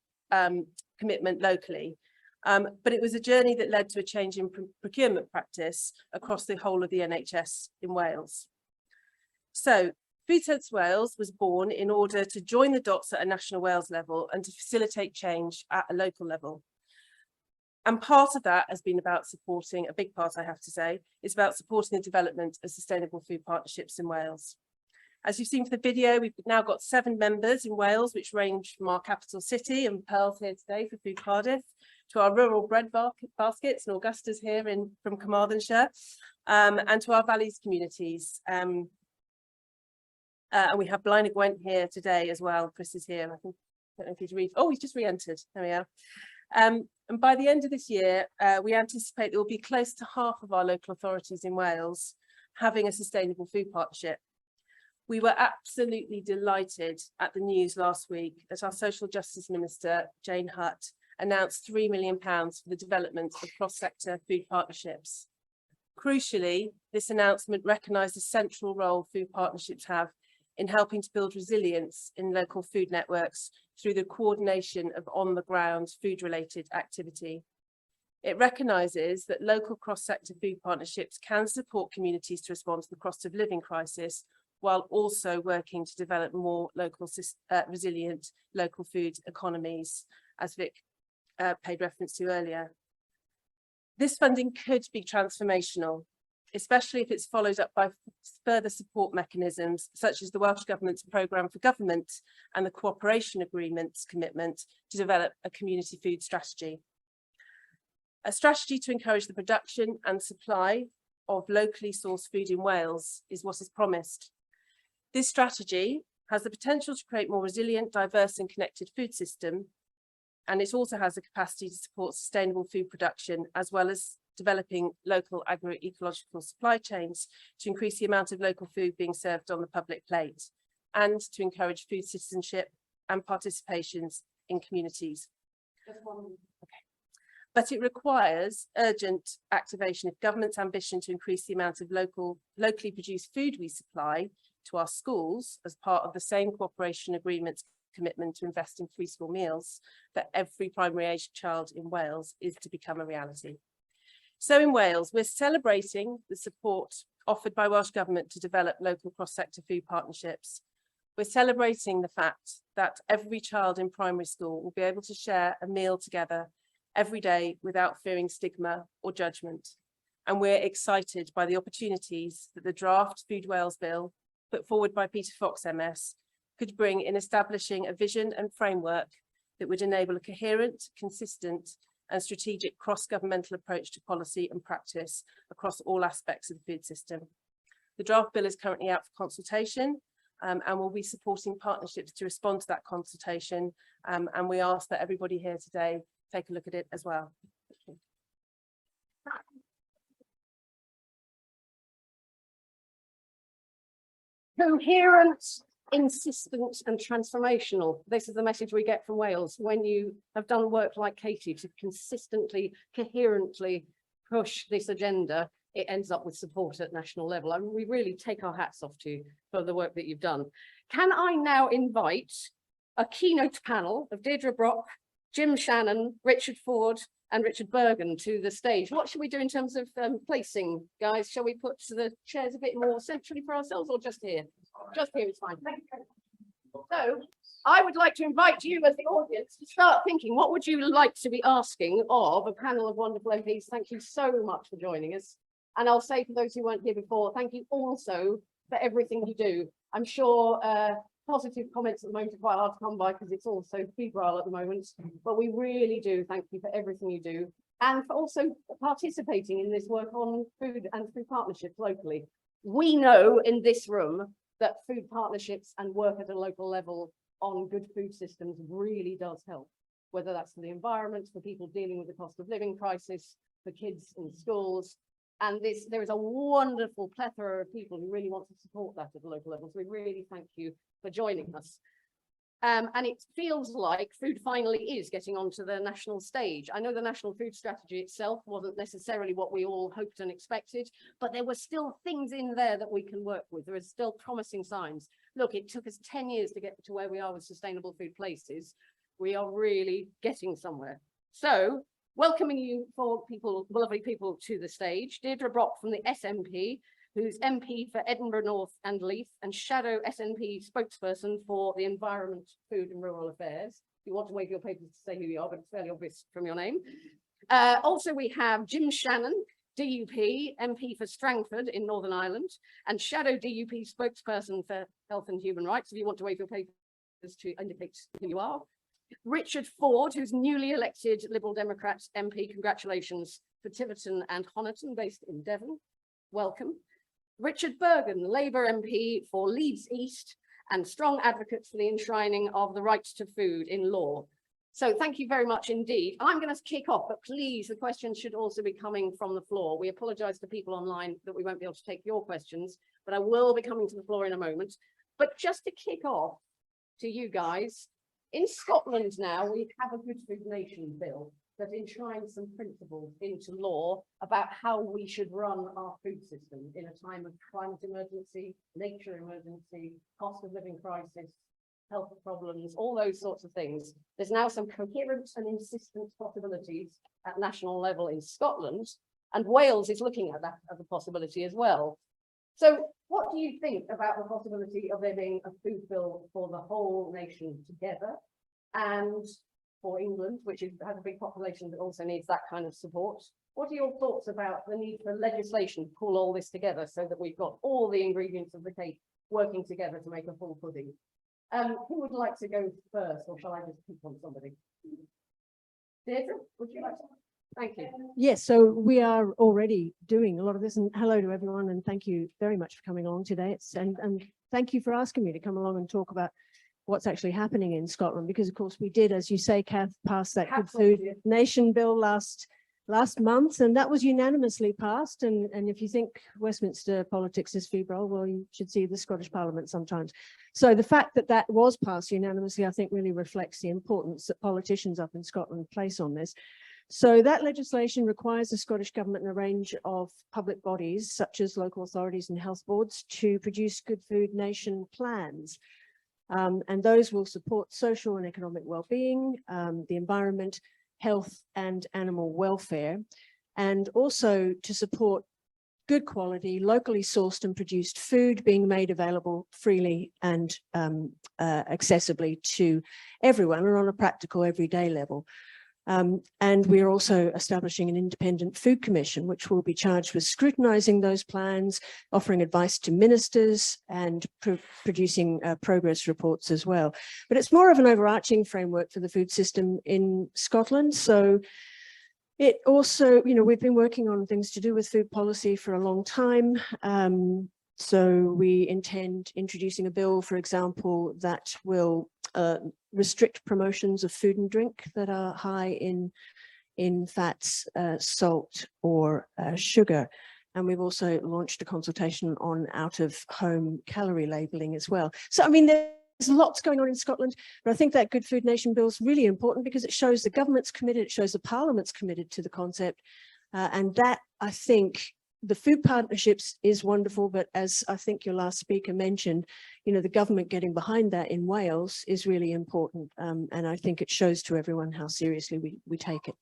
commitment locally. But it was a journey that led to a change in procurement practice across the whole of the NHS in Wales. So Food Sense Wales was born in order to join the dots at a national Wales level and to facilitate change at a local level. And part of that has been about supporting, a big part I have to say, is about supporting the development of sustainable food partnerships in Wales. As you've seen from the video, we've now got 7 members in Wales, which range from our capital city, and Pearl's here today for Food Cardiff, to our rural bread baskets, and Augusta's here from Carmarthenshire, and to our valleys communities. And we have Blaenau Gwent here today as well. Chris is here. I don't know if he's just re-entered. There we are. And by the end of this year, we anticipate there will be close to half of our local authorities in Wales having a sustainable food partnership. We were absolutely delighted at the news last week that our Social Justice Minister, Jane Hutt, announced £3 million for the development of cross-sector food partnerships. Crucially, this announcement recognised the central role food partnerships have in helping to build resilience in local food networks through the coordination of on-the-ground food-related activity. It recognises that local cross-sector food partnerships can support communities to respond to the cost of living crisis, while also working to develop more local resilient local food economies, as Vic paid reference to earlier. This funding could be transformational, especially if it's followed up by further support mechanisms, such as the Welsh Government's programme for government and the cooperation agreement's commitment to develop a community food strategy. A strategy to encourage the production and supply of locally sourced food in Wales is what is promised. This strategy has the potential to create more resilient, diverse and connected food system, and it also has the capacity to support sustainable food production, as well as developing local agroecological supply chains to increase the amount of local food being served on the public plate, and to encourage food citizenship and participations in communities. But it requires urgent activation if government's ambition to increase the amount of locally produced food we supply to our schools as part of the same cooperation agreement's commitment to invest in free school meals for every primary aged child in Wales is to become a reality. So in Wales, we're celebrating the support offered by Welsh Government to develop local cross-sector food partnerships. We're celebrating the fact that every child in primary school will be able to share a meal together every day without fearing stigma or judgment. And we're excited by the opportunities that the draft Food Wales Bill, put forward by Peter Fox MS, could bring in establishing a vision and framework that would enable a coherent, consistent and strategic cross-governmental approach to policy and practice across all aspects of the food system. The draft bill is currently out for consultation and we'll be supporting partnerships to respond to that consultation, and we ask that everybody here today take a look at it as well. Coherent, insistent and transformational. This is the message we get from Wales. When you have done work like Katie to consistently, coherently push this agenda, it ends up with support at national level. And we really take our hats off to you for the work that you've done. Can I now invite a keynote panel of Deirdre Brock, Jim Shannon, Richard Ford and Richard Bergen to the stage. What should we do in terms of placing, guys? Shall we put the chairs a bit more centrally for ourselves, or just here? Just here is fine. So I would like to invite you as the audience to start thinking, what would you like to be asking of a panel of wonderful MPs? Thank you so much for joining us. And I'll say for those who weren't here before, thank you also for everything you do. I'm sure positive comments at the moment are quite hard to come by because it's all so febrile at the moment, but we really do thank you for everything you do and for also participating in this work on food and food partnerships locally. We know in this room that food partnerships and work at a local level on good food systems really does help. whether that's for the environment, for people dealing with the cost of living crisis, for kids in schools. And there is a wonderful plethora of people who really want to support that at the local level. So we really thank you for joining us. And it feels like food finally is getting onto the national stage. I know the National Food Strategy itself wasn't necessarily what we all hoped and expected, but there were still things in there that we can work with. There is still promising signs. Look, it took us 10 years to get to where we are with sustainable food places. We are really getting somewhere. So welcoming you for people, lovely people to the stage, Deirdre Brock from the SNP, who's MP for Edinburgh North and Leith and Shadow SNP spokesperson for the Environment, Food and Rural Affairs. If you want to wave your papers to say who you are, but it's fairly obvious from your name. Also, we have Jim Shannon, DUP, MP for Strangford in Northern Ireland, and Shadow DUP spokesperson for Health and Human Rights, if you want to wave your papers to indicate who you are. Richard Ford, who's newly elected Liberal Democrat MP, congratulations, for Tiverton and Honiton, based in Devon. Welcome. Richard Bergen, Labour MP for Leeds East and strong advocate for the enshrining of the right to food in law. So thank you very much indeed. I'm going to kick off, but please, the questions should also be coming from the floor. We apologise to people online that we won't be able to take your questions, but I will be coming to the floor in a moment. But just to kick off to you guys, in Scotland now, we have a Good Food Nation bill that enshrines some principles into law about how we should run our food system in a time of climate emergency, nature emergency, cost of living crisis, health problems, all those sorts of things. There's now some coherent and insistent possibilities at national level in Scotland, and Wales is looking at that as a possibility as well. So what do you think about the possibility of there being a food bill for the whole nation together, and for England, which has a big population that also needs that kind of support? What are your thoughts about the need for legislation to pull all this together so that we've got all the ingredients of the cake working together to make a full pudding? Who would like to go first, or shall I just pick on somebody? Deirdre, would you like to? Thank you. Yes, so we are already doing a lot of this, and hello to everyone, and thank you very much for coming along today. And thank you for asking me to come along and talk about what's actually happening in Scotland, because of course we did, as you say, Kath, pass that Good Food Nation bill last month, and that was unanimously passed. And if you think Westminster politics is febrile, well, you should see the Scottish Parliament sometimes. So the fact that that was passed unanimously, I think, really reflects the importance that politicians up in Scotland place on this. So that legislation requires the Scottish Government and a range of public bodies, such as local authorities and health boards, to produce Good Food Nation plans. And those will support social and economic well-being, the environment, health and animal welfare, and also to support good quality, locally sourced and produced food being made available freely and accessibly to everyone and on a practical everyday level. And we are also establishing an independent food commission, which will be charged with scrutinising those plans, offering advice to ministers and producing progress reports as well. But it's more of an overarching framework for the food system in Scotland. So it also, you know, we've been working on things to do with food policy for a long time. So we intend introducing a bill, for example, that will restrict promotions of food and drink that are high in fats, salt or sugar. And we've also launched a consultation on out-of-home calorie labelling as well. So, I mean, there's lots going on in Scotland, but I think that Good Food Nation bill is really important because it shows the government's committed, it shows the Parliament's committed to the concept. And that, I think, the food partnerships is wonderful, but as I think your last speaker mentioned, you know, the government getting behind that in Wales is really important. And I think it shows to everyone how seriously we take it.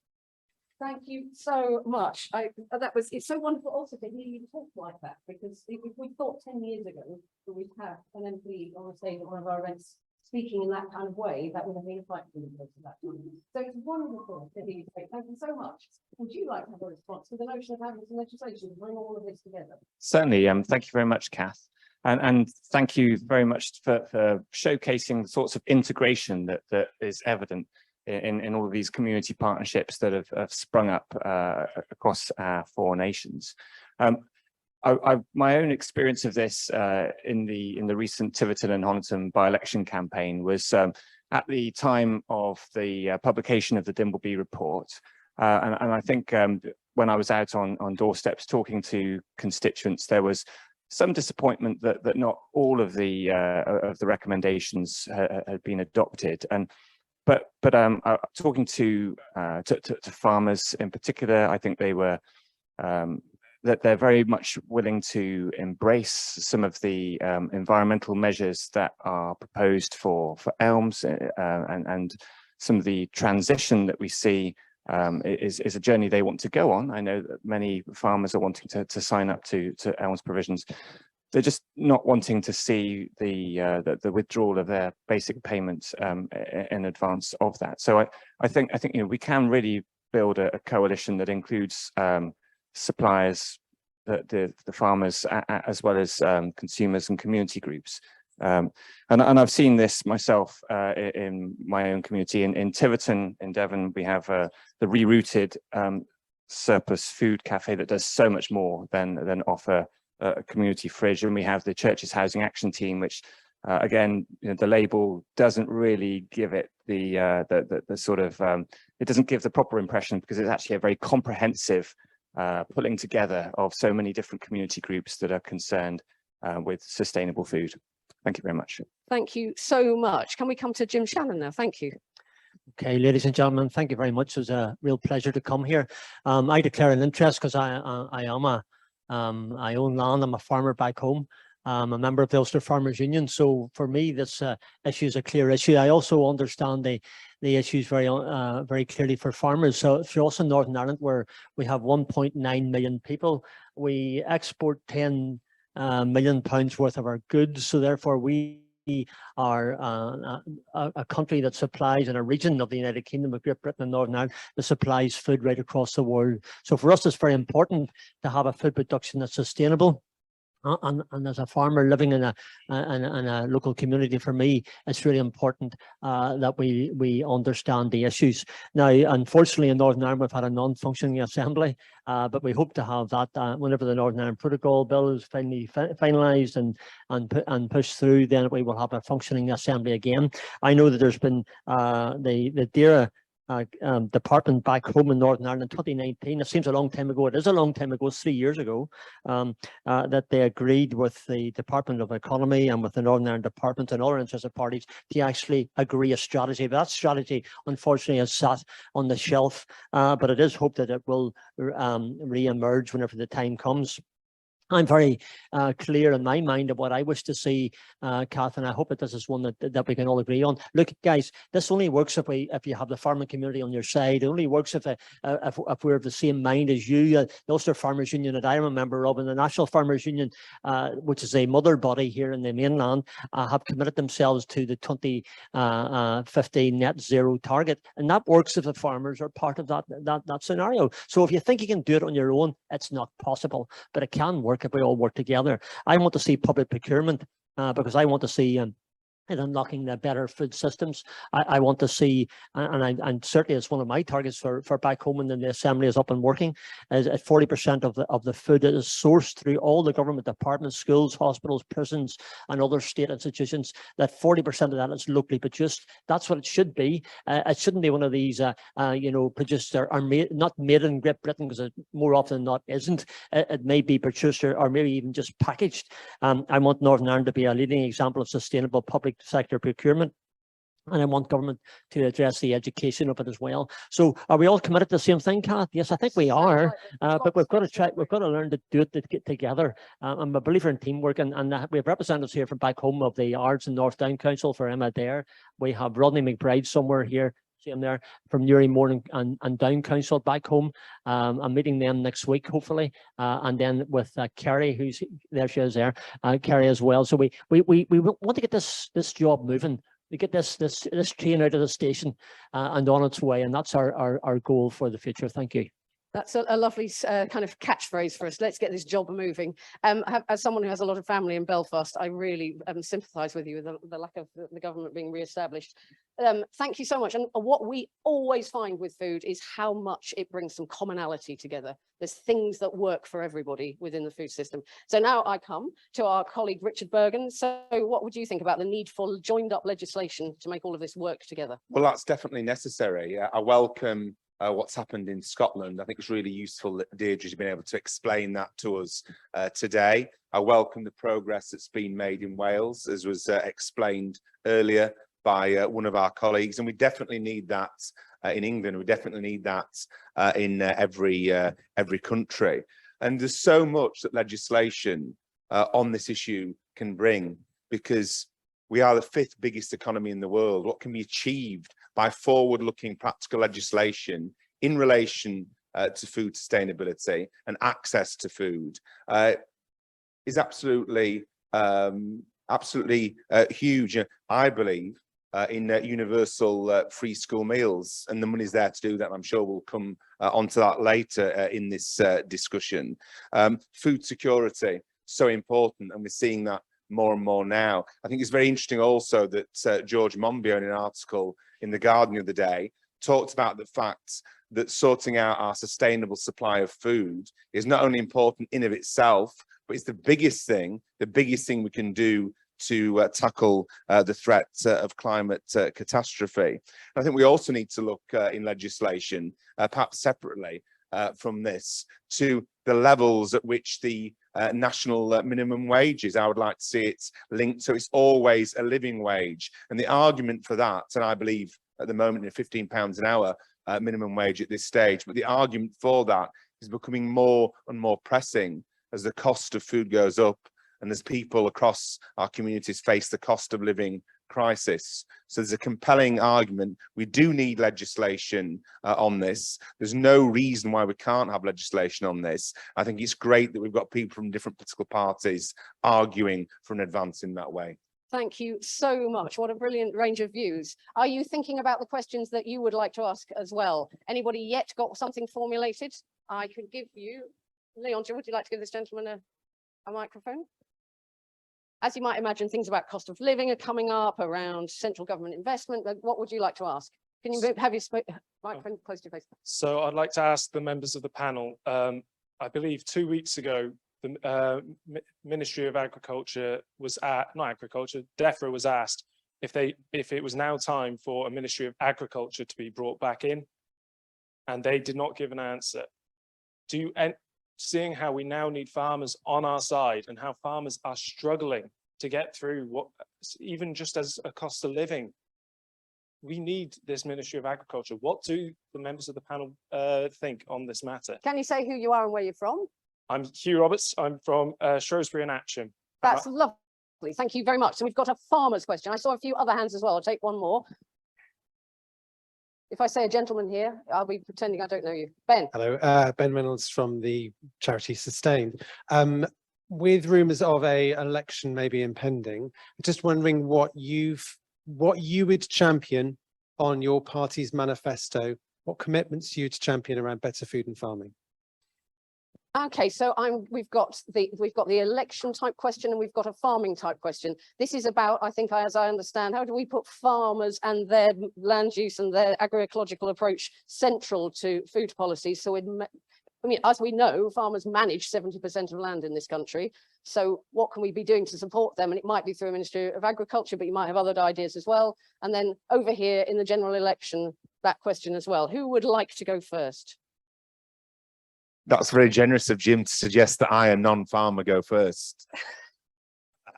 Thank you so much. It's so wonderful also to hear you talk like that, because if we thought 10 years ago that we'd have an MP on the stage at one of our events speaking in that kind of way, that would have been quite difficult at that time. So it's wonderful to hear you say thank you so much. Would you like to have a response to the notion of having some legislation to bring all of this together? Certainly. Thank you very much, Kath. And thank you very much for showcasing the sorts of integration that is evident in all of these community partnerships that have sprung up across our four nations. My own experience of this in the recent Tiverton and Honiton by-election campaign was at the time of the publication of the Dimbleby report. And I think when I was out on doorsteps talking to constituents, there was some disappointment that not all of the recommendations had been adopted. But talking to farmers in particular, I think they were that they're very much willing to embrace some of the environmental measures that are proposed for elms, and some of the transition that we see is a journey they want to go on. I know that many farmers are wanting to sign up to elms provisions. They're just not wanting to see the withdrawal of their basic payments in advance of that. So I think we can really build a coalition that includes suppliers, the farmers, as well as consumers and community groups. And I've seen this myself in my own community. In Tiverton, in Devon, we have the rerouted surplus food cafe that does so much more than offer a community fridge. And we have the Churches Housing Action Team, which again, the label doesn't really give it the sort of, it doesn't give the proper impression, because it's actually a very comprehensive pulling together of so many different community groups that are concerned with sustainable food. Thank you very much. Thank you so much. Can we come to Jim Shannon now? Thank you. Okay, ladies and gentlemen, thank you very much. It was a real pleasure to come here. I declare an interest because I own land. I'm a farmer back home. I'm a member of the Ulster Farmers Union. So for me, this issue is a clear issue. I also understand the issues very clearly for farmers. So for us in Northern Ireland, where we have 1.9 million people, we export 10 million pounds worth of our goods. So therefore we are a country that supplies, in a region of the United Kingdom of Great Britain and Northern Ireland, that supplies food right across the world. So for us, it's very important to have a food production that's sustainable. And as a farmer living in a local community, for me, it's really important that we understand the issues. Now, unfortunately, in Northern Ireland, we've had a non-functioning assembly, but we hope to have that whenever the Northern Ireland Protocol bill is finally finalised and pushed through. Then we will have a functioning assembly again. I know that there's been the DAERA department back home in Northern Ireland in 2019. It seems a long time ago. It is a long time ago. It's 3 years ago that they agreed with the Department of Economy and with the Northern Ireland Department and other interested parties to actually agree a strategy. But that strategy, unfortunately, has sat on the shelf. But it is hoped that it will re-emerge whenever the time comes. I'm very clear in my mind of what I wish to see, Kath, and I hope that this is one that we can all agree on. Look, guys, this only works if you have the farming community on your side. It only works if we're of the same mind as you. The Ulster Farmers Union that I'm a member of, and the National Farmers Union, which is a mother body here in the mainland, have committed themselves to the 2050 net zero target, and that works if the farmers are part of that scenario. So if you think you can do it on your own, it's not possible, but it can work if we all work together. I want to see public procurement because I want to see in unlocking the better food systems. I want to see, and certainly it's one of my targets for back home when the assembly is up and working, is 40% of the food that is sourced through all the government departments, schools, hospitals, prisons, and other state institutions, that 40% of that is locally produced. That's what it should be. It shouldn't be one of these, produced or not made in Great Britain, because it more often than not isn't. It may be produced or maybe even just packaged. I want Northern Ireland to be a leading example of sustainable public sector procurement, and I want government to address the education of it as well. So are we all committed to the same thing, Kath? Yes, I think we are, but we've got to learn to do it together. I'm a believer in teamwork, and we have representatives here from back home of the Ards and North Down Council for Emma Dare. We have Rodney McBride somewhere here, see him there, from Newry Mourne and Down Council back home. I'm meeting them next week, hopefully, and then with Kerry, who's there, she is there, Kerry as well. So we want to get this job moving. We get this train out of the station and on its way, and that's our goal for the future. Thank you. That's a lovely kind of catchphrase for us. Let's get this job moving. As someone who has a lot of family in Belfast, I really sympathise with you with the lack of the government being re-established. Thank you so much. And what we always find with food is how much it brings some commonality together. There's things that work for everybody within the food system. So now I come to our colleague Richard Bergen. So what would you think about the need for joined up legislation to make all of this work together? Well, that's definitely necessary. I welcome what's happened in Scotland. I think it's really useful that Deirdre's been able to explain that to us today. I welcome the progress that's been made in Wales, as was explained earlier by one of our colleagues, and we definitely need that in England. We definitely need that in every country. And there's so much that legislation on this issue can bring, because we are the 5th biggest economy in the world. What can be achieved by forward-looking practical legislation in relation to food sustainability and access to food is absolutely huge. I believe in universal free school meals, and the money's there to do that. I'm sure we'll come onto that later in this discussion. Food security, so important, and we're seeing that more and more now. I think it's very interesting also that George Monbiot, in an article in The Guardian the other day, talked about the fact that sorting out our sustainable supply of food is not only important in of itself, but it's the biggest thing we can do to tackle the threat of climate catastrophe. And I think we also need to look in legislation, perhaps separately from this, to the levels at which the national minimum wage is. I would like to see it linked so it's always a living wage. And the argument for that, and I believe at the moment in £15 an hour minimum wage at this stage, but the argument for that is becoming more and more pressing as the cost of food goes up and as people across our communities face the cost of living crisis. So there's a compelling argument. We do need legislation on this. There's no reason why we can't have legislation on this. I think it's great that we've got people from different political parties arguing for an advance in that way. Thank you so much. What a brilliant range of views. Are you thinking about the questions that you would like to ask as well? Anybody yet got something formulated? I could give you, Leon, would you like to give this gentleman a microphone? As you might imagine, things about cost of living are coming up, around central government investment. What would you like to ask? Can you have your microphone close to your face? So I'd like to ask the members of the panel, I believe 2 weeks ago, the Ministry of Agriculture was DEFRA was asked if it was now time for a Ministry of Agriculture to be brought back in, and they did not give an answer. Seeing how we now need farmers on our side and how farmers are struggling to get through what, even just as a cost of living, we need this Ministry of Agriculture. What do the members of the panel think on this matter? Can you say who you are and where you're from? I'm Hugh Roberts. I'm from Shrewsbury and Atcham. That's lovely. Thank you very much. So we've got a farmer's question. I saw a few other hands as well. I'll take one more. If I say a gentleman here, I'll be pretending I don't know you. Ben. Hello, Ben Reynolds from the charity Sustained. With rumours of an election maybe impending, just wondering what you would champion on your party's manifesto, what commitments you'd champion around better food and farming. Okay, so we've got the election type question and we've got a farming type question. This is about, I think, as I understand, how do we put farmers and their land use and their agroecological approach central to food policy? So I mean, as we know, farmers manage 70% of land in this country. So what can we be doing to support them? And it might be through a Ministry of Agriculture, but you might have other ideas as well. And then over here in the general election, that question as well. Who would like to go first? That's very generous of Jim to suggest that I, a non-farmer, go first.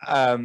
I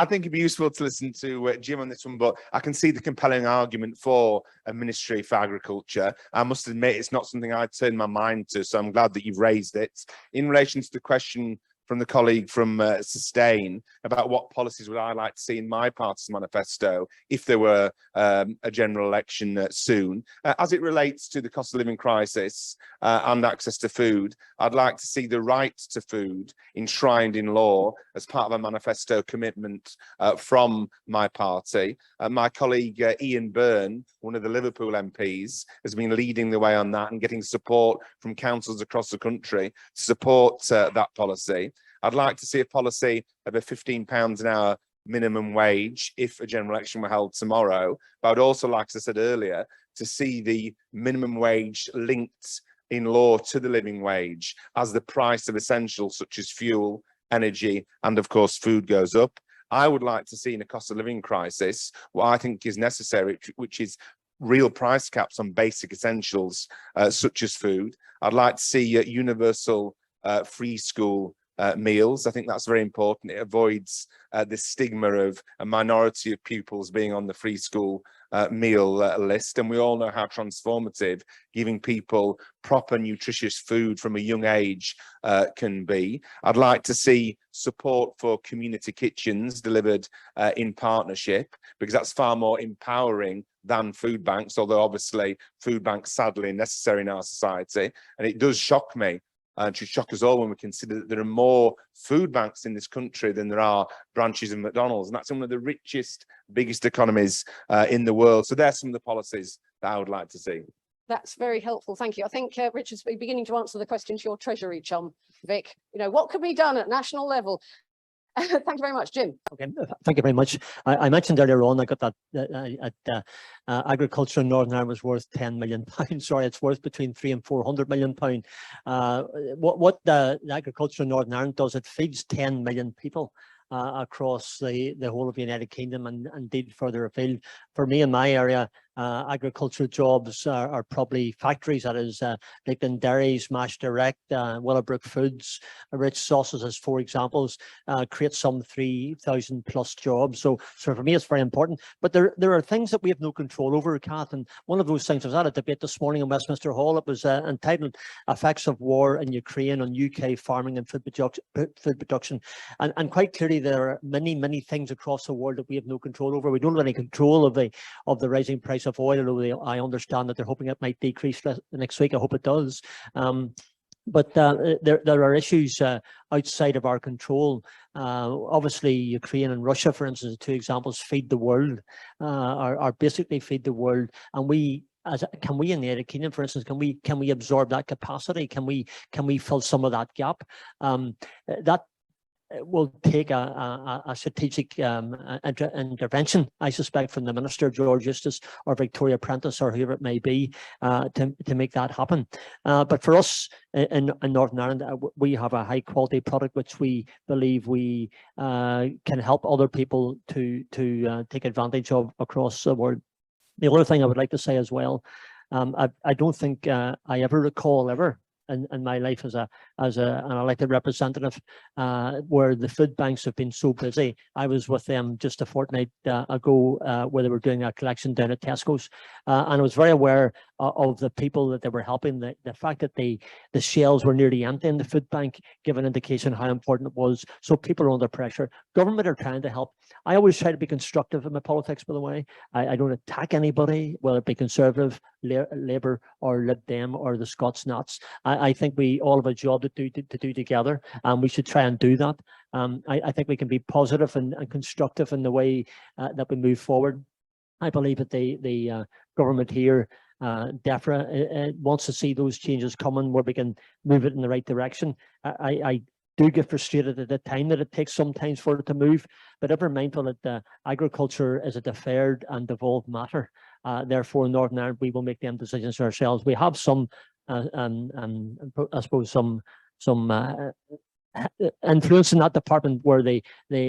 think it'd be useful to listen to Jim on this one, but I can see the compelling argument for a Ministry for Agriculture. I must admit, it's not something I'd turned my mind to, so I'm glad that you've raised it. In relation to the question from the colleague from Sustain about what policies would I like to see in my party's manifesto if there were a general election soon. As it relates to the cost of living crisis and access to food, I'd like to see the right to food enshrined in law as part of a manifesto commitment from my party. My colleague Ian Byrne, one of the Liverpool MPs, has been leading the way on that and getting support from councils across the country to support that policy. I'd like to see a policy of a £15 an hour minimum wage if a general election were held tomorrow. But I'd also like, as I said earlier, to see the minimum wage linked in law to the living wage as the price of essentials such as fuel, energy, and of course food goes up. I would like to see in a cost of living crisis what I think is necessary, which is real price caps on basic essentials such as food. I'd like to see universal free school meals. I think that's very important. It avoids the stigma of a minority of pupils being on the free school meal list. And we all know how transformative giving people proper nutritious food from a young age can be. I'd like to see support for community kitchens delivered in partnership, because that's far more empowering than food banks, although obviously food banks sadly are necessary in our society. And it does shock me, and should shock us all, when we consider that there are more food banks in this country than there are branches of McDonald's, and that's one of the richest, biggest economies in the world. So there's some of the policies that I would like to see. That's very helpful. Thank you. I think Richard's beginning to answer the question to your Treasury chum, Vic. You know, what can be done at national level? Thank you very much, Jim. Okay, thank you very much. I mentioned earlier on, I got that agriculture in Northern Ireland was worth £10 million. Sorry, it's worth between £300 and £400 million. What the agriculture in Northern Ireland does, it feeds 10 million people across the whole of the United Kingdom and indeed further afield. For me in my area, agricultural jobs are probably factories, that is Lakeland Dairies, Mash Direct, Willowbrook Foods, Rich Sauces as 4 examples, create some 3,000 plus jobs. So for me it's very important, but there are things that we have no control over, Kath, and one of those things, I was at a debate this morning in Westminster Hall. It was entitled Effects of War in Ukraine on UK Farming and Food Production, and quite clearly there are many things across the world that we have no control over. We don't have any control of the rising price of oil, although I understand that they're hoping it might decrease next week. I hope it does. But there are issues outside of our control. Obviously, Ukraine and Russia, for instance, 2 examples, feed the world, are basically feed the world. And can we in the United Kingdom, for instance, can we absorb that capacity? Can we fill some of that gap? That will take a strategic intervention, I suspect, from the Minister, George Eustace, or Victoria Prentice, or whoever it may be, to make that happen. But for us in Northern Ireland, we have a high quality product which we believe we can help other people to take advantage of across the world. The other thing I would like to say as well, I don't think I ever recall in my life as an elected representative, where the food banks have been so busy. I was with them just a fortnight ago, where they were doing a collection down at Tesco's, and I was very aware of the people that they were helping. The fact that the shelves were nearly empty in the food bank gave an indication how important it was. So people are under pressure. Government are trying to help. I always try to be constructive in my politics, by the way. I don't attack anybody, whether it be Conservative, Labour, or Lib Dem, or the Scots Nats. I think we all have a job to do together, and we should try and do that. I think we can be positive and constructive in the way that we move forward. I believe that the government here, DEFRA, wants to see those changes coming where we can move it in the right direction. I do get frustrated at the time that it takes sometimes for it to move, but ever mindful that agriculture is a deferred and devolved matter. Therefore, in Northern Ireland, we will make them decisions ourselves. We have some, I suppose, some influence in that department, where the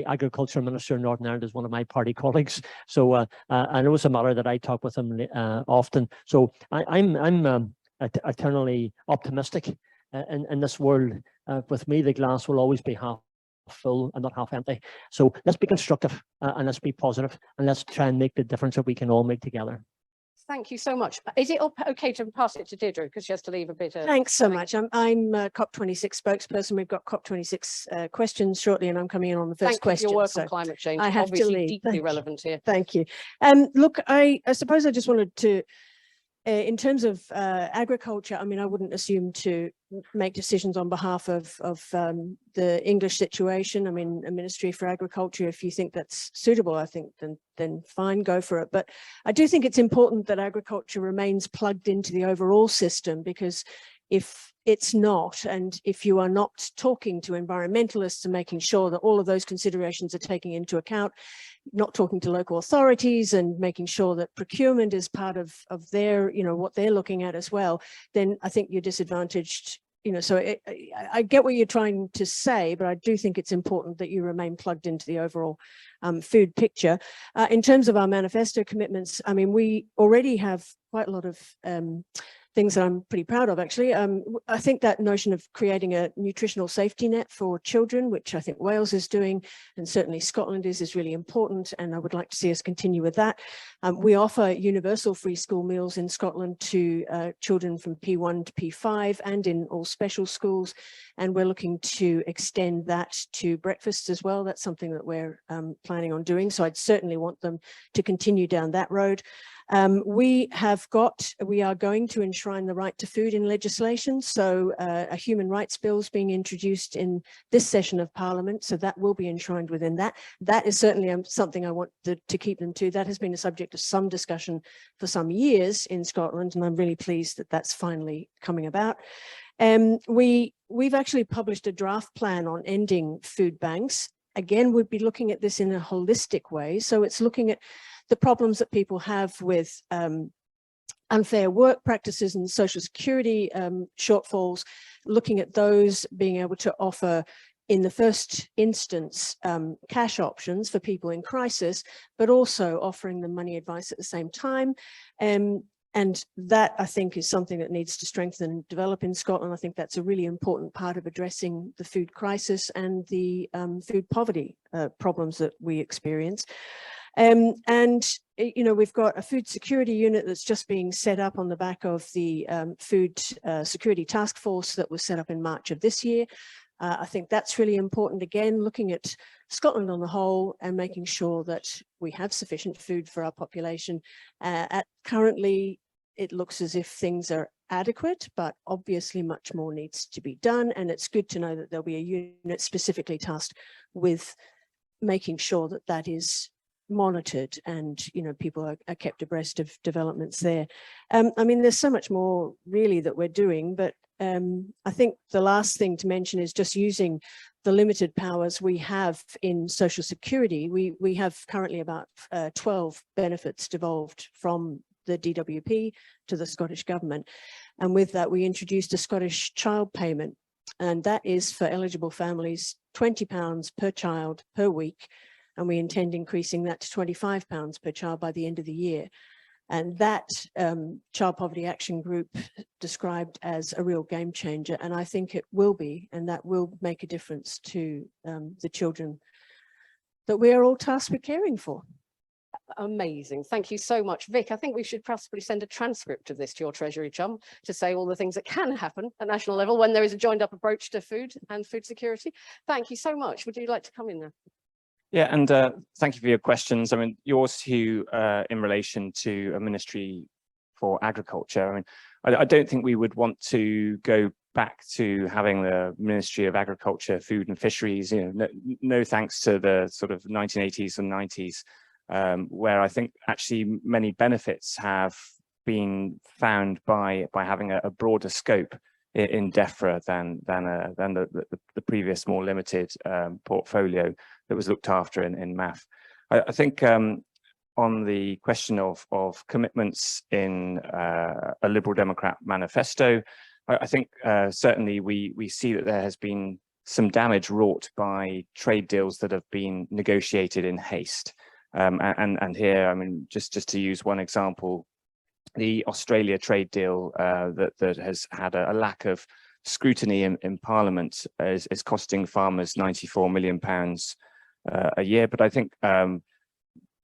Agriculture Minister in Northern Ireland is one of my party colleagues. So I know it's a matter that I talk with him often. So I'm eternally optimistic in this world. With me, the glass will always be half full and not half empty. So let's be constructive and let's be positive, and let's try and make the difference that we can all make together. Thank you so much. Is it okay to pass it to Deirdre because she has to leave a bit? Thanks so much. I'm COP26 spokesperson. We've got COP26 questions shortly, and I'm coming in on the first question. Thank you for your work so on climate change. I have to Obviously leave. deeply Thank you. relevant here. Thank you. Look, I suppose I just wanted to, in terms of agriculture, I mean, I wouldn't assume to make decisions on behalf of the English situation. I mean, a Ministry for Agriculture, if you think that's suitable, I think then fine, go for it. But I do think it's important that agriculture remains plugged into the overall system, because if it's not, and if you are not talking to environmentalists and making sure that all of those considerations are taken into account, not talking to local authorities and making sure that procurement is part of their, you know, what they're looking at as well, then I think you're disadvantaged. You know, so I get what you're trying to say, but I do think it's important that you remain plugged into the overall food picture. In terms of our manifesto commitments, I mean, we already have quite a lot of things that I'm pretty proud of, actually. I think that notion of creating a nutritional safety net for children, which I think Wales is doing, and certainly Scotland is really important, and I would like to see us continue with that. We offer universal free school meals in Scotland to children from P1 to P5 and in all special schools, and we're looking to extend that to breakfast as well. That's something that we're planning on doing, so I'd certainly want them to continue down that road. We are going to enshrine the right to food in legislation. So a human rights bill is being introduced in this session of Parliament. So that will be enshrined within that. That is certainly something I want to keep them to. That has been a subject of some discussion for some years in Scotland, and I'm really pleased that that's finally coming about. We've actually published a draft plan on ending food banks. Again, we'd be looking at this in a holistic way. So it's looking at the problems that people have with unfair work practices and social security shortfalls, looking at those, being able to offer in the first instance cash options for people in crisis, but also offering them money advice at the same time. And that, I think, is something that needs to strengthen and develop in Scotland. I think that's a really important part of addressing the food crisis and the food poverty problems that we experience. And, you know, we've got a food security unit that's just being set up on the back of the food security task force that was set up in March of this year. I think that's really important, again, looking at Scotland on the whole and making sure that we have sufficient food for our population. Currently, it looks as if things are adequate, but obviously much more needs to be done. And it's good to know that there'll be a unit specifically tasked with making sure that that is monitored and, you know, people are kept abreast of developments there. I mean, there's so much more really that we're doing, but I think the last thing to mention is just using the limited powers we have in social security. We have currently about 12 benefits devolved from the DWP to the Scottish Government. And with that, we introduced a Scottish child payment, and that is for eligible families, £20 per child per week. And we intend increasing that to £25 per child by the end of the year. And that Child Poverty Action Group described as a real game changer. And I think it will be, and that will make a difference to the children that we are all tasked with caring for. Amazing. Thank you so much. Vic, I think we should possibly send a transcript of this to your Treasury chum to say all the things that can happen at national level when there is a joined up approach to food and food security. Thank you so much. Would you like to come in there? Yeah, and thank you for your questions. I mean, yours too, in relation to a Ministry for Agriculture. I mean, I don't think we would want to go back to having the Ministry of Agriculture, Food and Fisheries, you know, no thanks to the sort of 1980s and 90s, where I think actually many benefits have been found by having a broader scope in DEFRA than the previous more limited portfolio that was looked after in MAF. I think on the question of commitments in a Liberal Democrat manifesto, I think certainly we see that there has been some damage wrought by trade deals that have been negotiated in haste. And here, I mean, just to use one example, the Australia trade deal that has had a lack of scrutiny in Parliament is costing farmers £94 million a year. But I think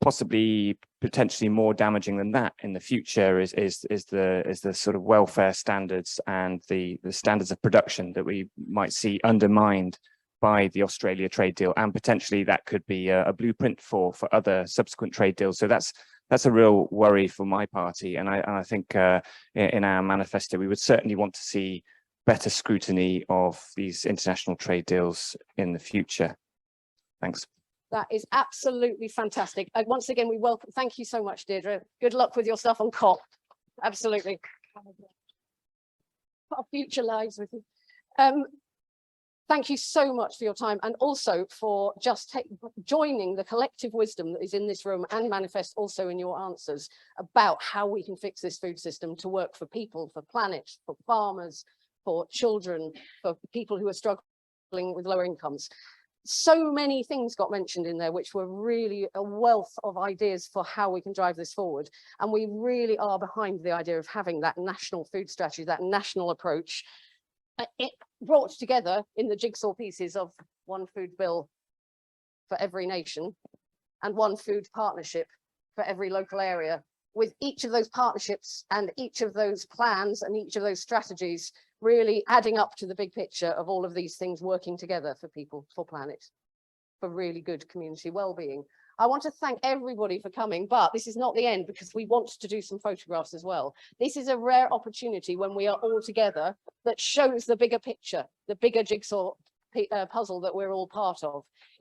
possibly potentially more damaging than that in the future is the sort of welfare standards and the standards of production that we might see undermined by the Australia trade deal, and potentially that could be a blueprint for other subsequent trade deals. So that's a real worry for my party, and I think in our manifesto we would certainly want to see better scrutiny of these international trade deals in the future. Thanks. That is absolutely fantastic. Once again, we welcome, thank you so much, Deirdre. Good luck with your stuff on COP. Absolutely. Our future lives with you. Thank you so much for your time, and also for just joining the collective wisdom that is in this room and manifest also in your answers about how we can fix this food system to work for people, for planet, for farmers, for children, for people who are struggling with lower incomes. So many things got mentioned in there, which were really a wealth of ideas for how we can drive this forward. And we really are behind the idea of having that national food strategy, that national approach. It brought together in the jigsaw pieces of one food bill for every nation and one food partnership for every local area, with each of those partnerships and each of those plans and each of those strategies really adding up to the big picture of all of these things working together for people, for planet, for really good community well-being. I want to thank everybody for coming, but this is not the end, because we want to do some photographs as well. This is a rare opportunity when we are all together that shows the bigger picture, the bigger jigsaw puzzle that we're all part of.